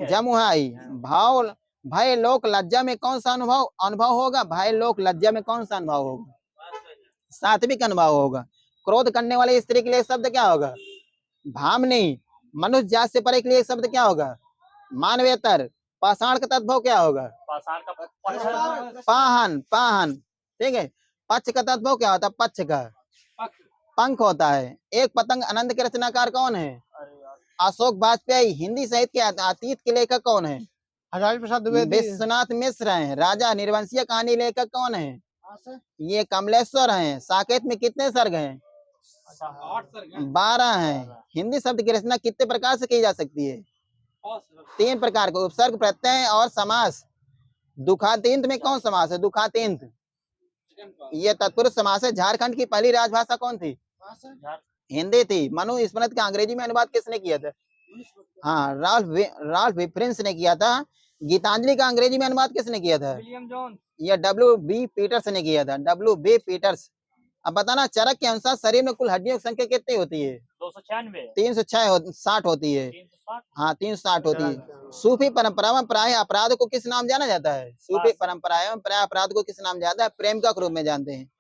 जमुहाई भाव। भय लोक लज्जा में कौन सा अनुभव होगा? भय लोक लज्जा में कौन सा अनुभव होगा? सात्विक अनुभव होगा। क्रोध करने वाली स्त्री के लिए शब्द क्या होगा? भामनी। मनुष्य जात से परे के लिए शब्द क्या होगा? मानवेतर। पाषाण का तत्व क्या होगा? पाहन। पाहन, ठीक है। पक्ष का तत्व क्या होता है? पक्ष का पंख होता है। एक पतंग आनंद के रचनाकार कौन है? अशोक वाजपेयी। हिंदी साहित्य के अतीत के लेखक कौन है? हजारी प्रसाद द्विवेदी। विश्वनाथ मिश्र हैं। राजा निर्वंशीय कहानी लेखक कौन है? ये कमलेश्वर हैं। साकेत में कितने सर्ग हैं? 12 हैं। हिंदी शब्द की रचना कितने प्रकार से की जा सकती है? 3 प्रकार के। उपसर्ग, प्रत्यय और समास। दुखातींत में कौन समास है? दुखातींत ये तत्पुरुष समास है। झारखंड की पहली राजभाषा कौन थी? हिंदी थी। मनु स्मृत का अंग्रेजी में अनुवाद किसने किया था? हाँ, राल्फ विफ्रेंस ने किया था। गीतांजलि का अंग्रेजी में अनुवाद किसने किया था? William Jones. ये W.B. पीटर्स ने किया था। W.B. पीटर्स। अब बताना चरक के अनुसार शरीर में कुल हड्डियों की संख्या कितनी होती है? 296। 360 होती है। 360। हाँ, 360 होती है। सूफी परंपरा में प्राय अपराध को किस नाम जाना जाता है? सूफी परंपरा में प्राय अपराध को किस नाम जाता है? प्रेम का रूप में जानते हैं।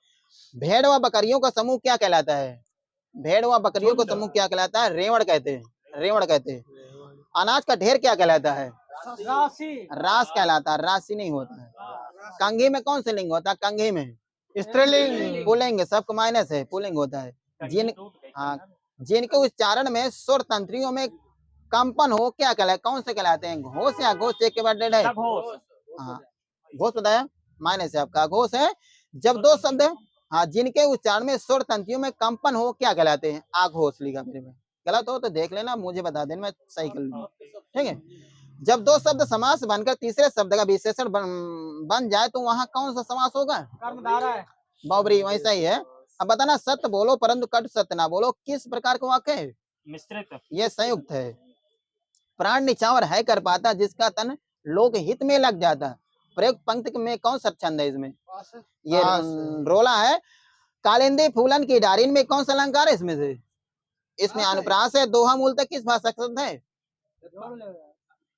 भेड़ व बकरियों का समूह क्या कहलाता है? भेड़ व बकरियों का समूह क्या कहलाता है? रेवड़ कहते हैं। रेवड़ कहते हैं। अनाज का ढेर क्या कहलाता है? रास कहलाता है। राशि नहीं होता है। कंघी में कौन से लिंग होता है? कंघी में स्त्रीलिंग। पुल्लिंग। सबको माइनस है, पुल्लिंग होता है। जिनके उच्चारण में स्वर तंत्रियों में कंपन हो क्या कहलाए? कौन से कहलाते हैं? घोष या घोष? एक के बाद डेढ़ है। हाँ, घोष बताया, माइनस है आपका। घोष है जब 2 शब्द है। हाँ, जिनके उच्चारण में स्वर तंत्रियों में कंपन हो क्या कहलाते हैं? आघोष लिखा मेरे में। गलत हो तो देख लेना, मुझे बता देना, मैं सही कर लूंगा, ठीक है। जब दो शब्द समास बनकर तीसरे शब्द का विशेषण बन जाए तो वहां कौन सा समास होगा? कर्मधारा है। बाबरी वैसा ही है। अब बताना, सत्य बोलो परंतु कट सत्य ना बोलो, किस प्रकार का वाक्य है? मिश्रित। ये संयुक्त है। प्राण निछावर है कर पाता जिसका तन लोक हित में लग जाता। प्रयुक्त पंक्ति में कौन सा छंद है इसमें? ये रोला है। कालिंदी फूलन की डारिन में कौन सा अलंकार है इसमें से? इसमें अनुप्रास है। दोहा मूलतः किस भाषा का शब्द है?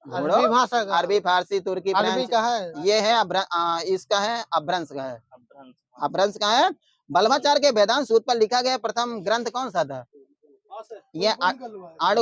अरबी भाषा का। अरबी, फारसी, तुर्की, अरबी का है। ये है इसका है अपभ्रंश का है। अपभ्रंश। अपभ्रंश का है। बल्लभाचार्य के वेदांत सूत्र पर लिखा गया प्रथम ग्रंथ कौन सा था? ये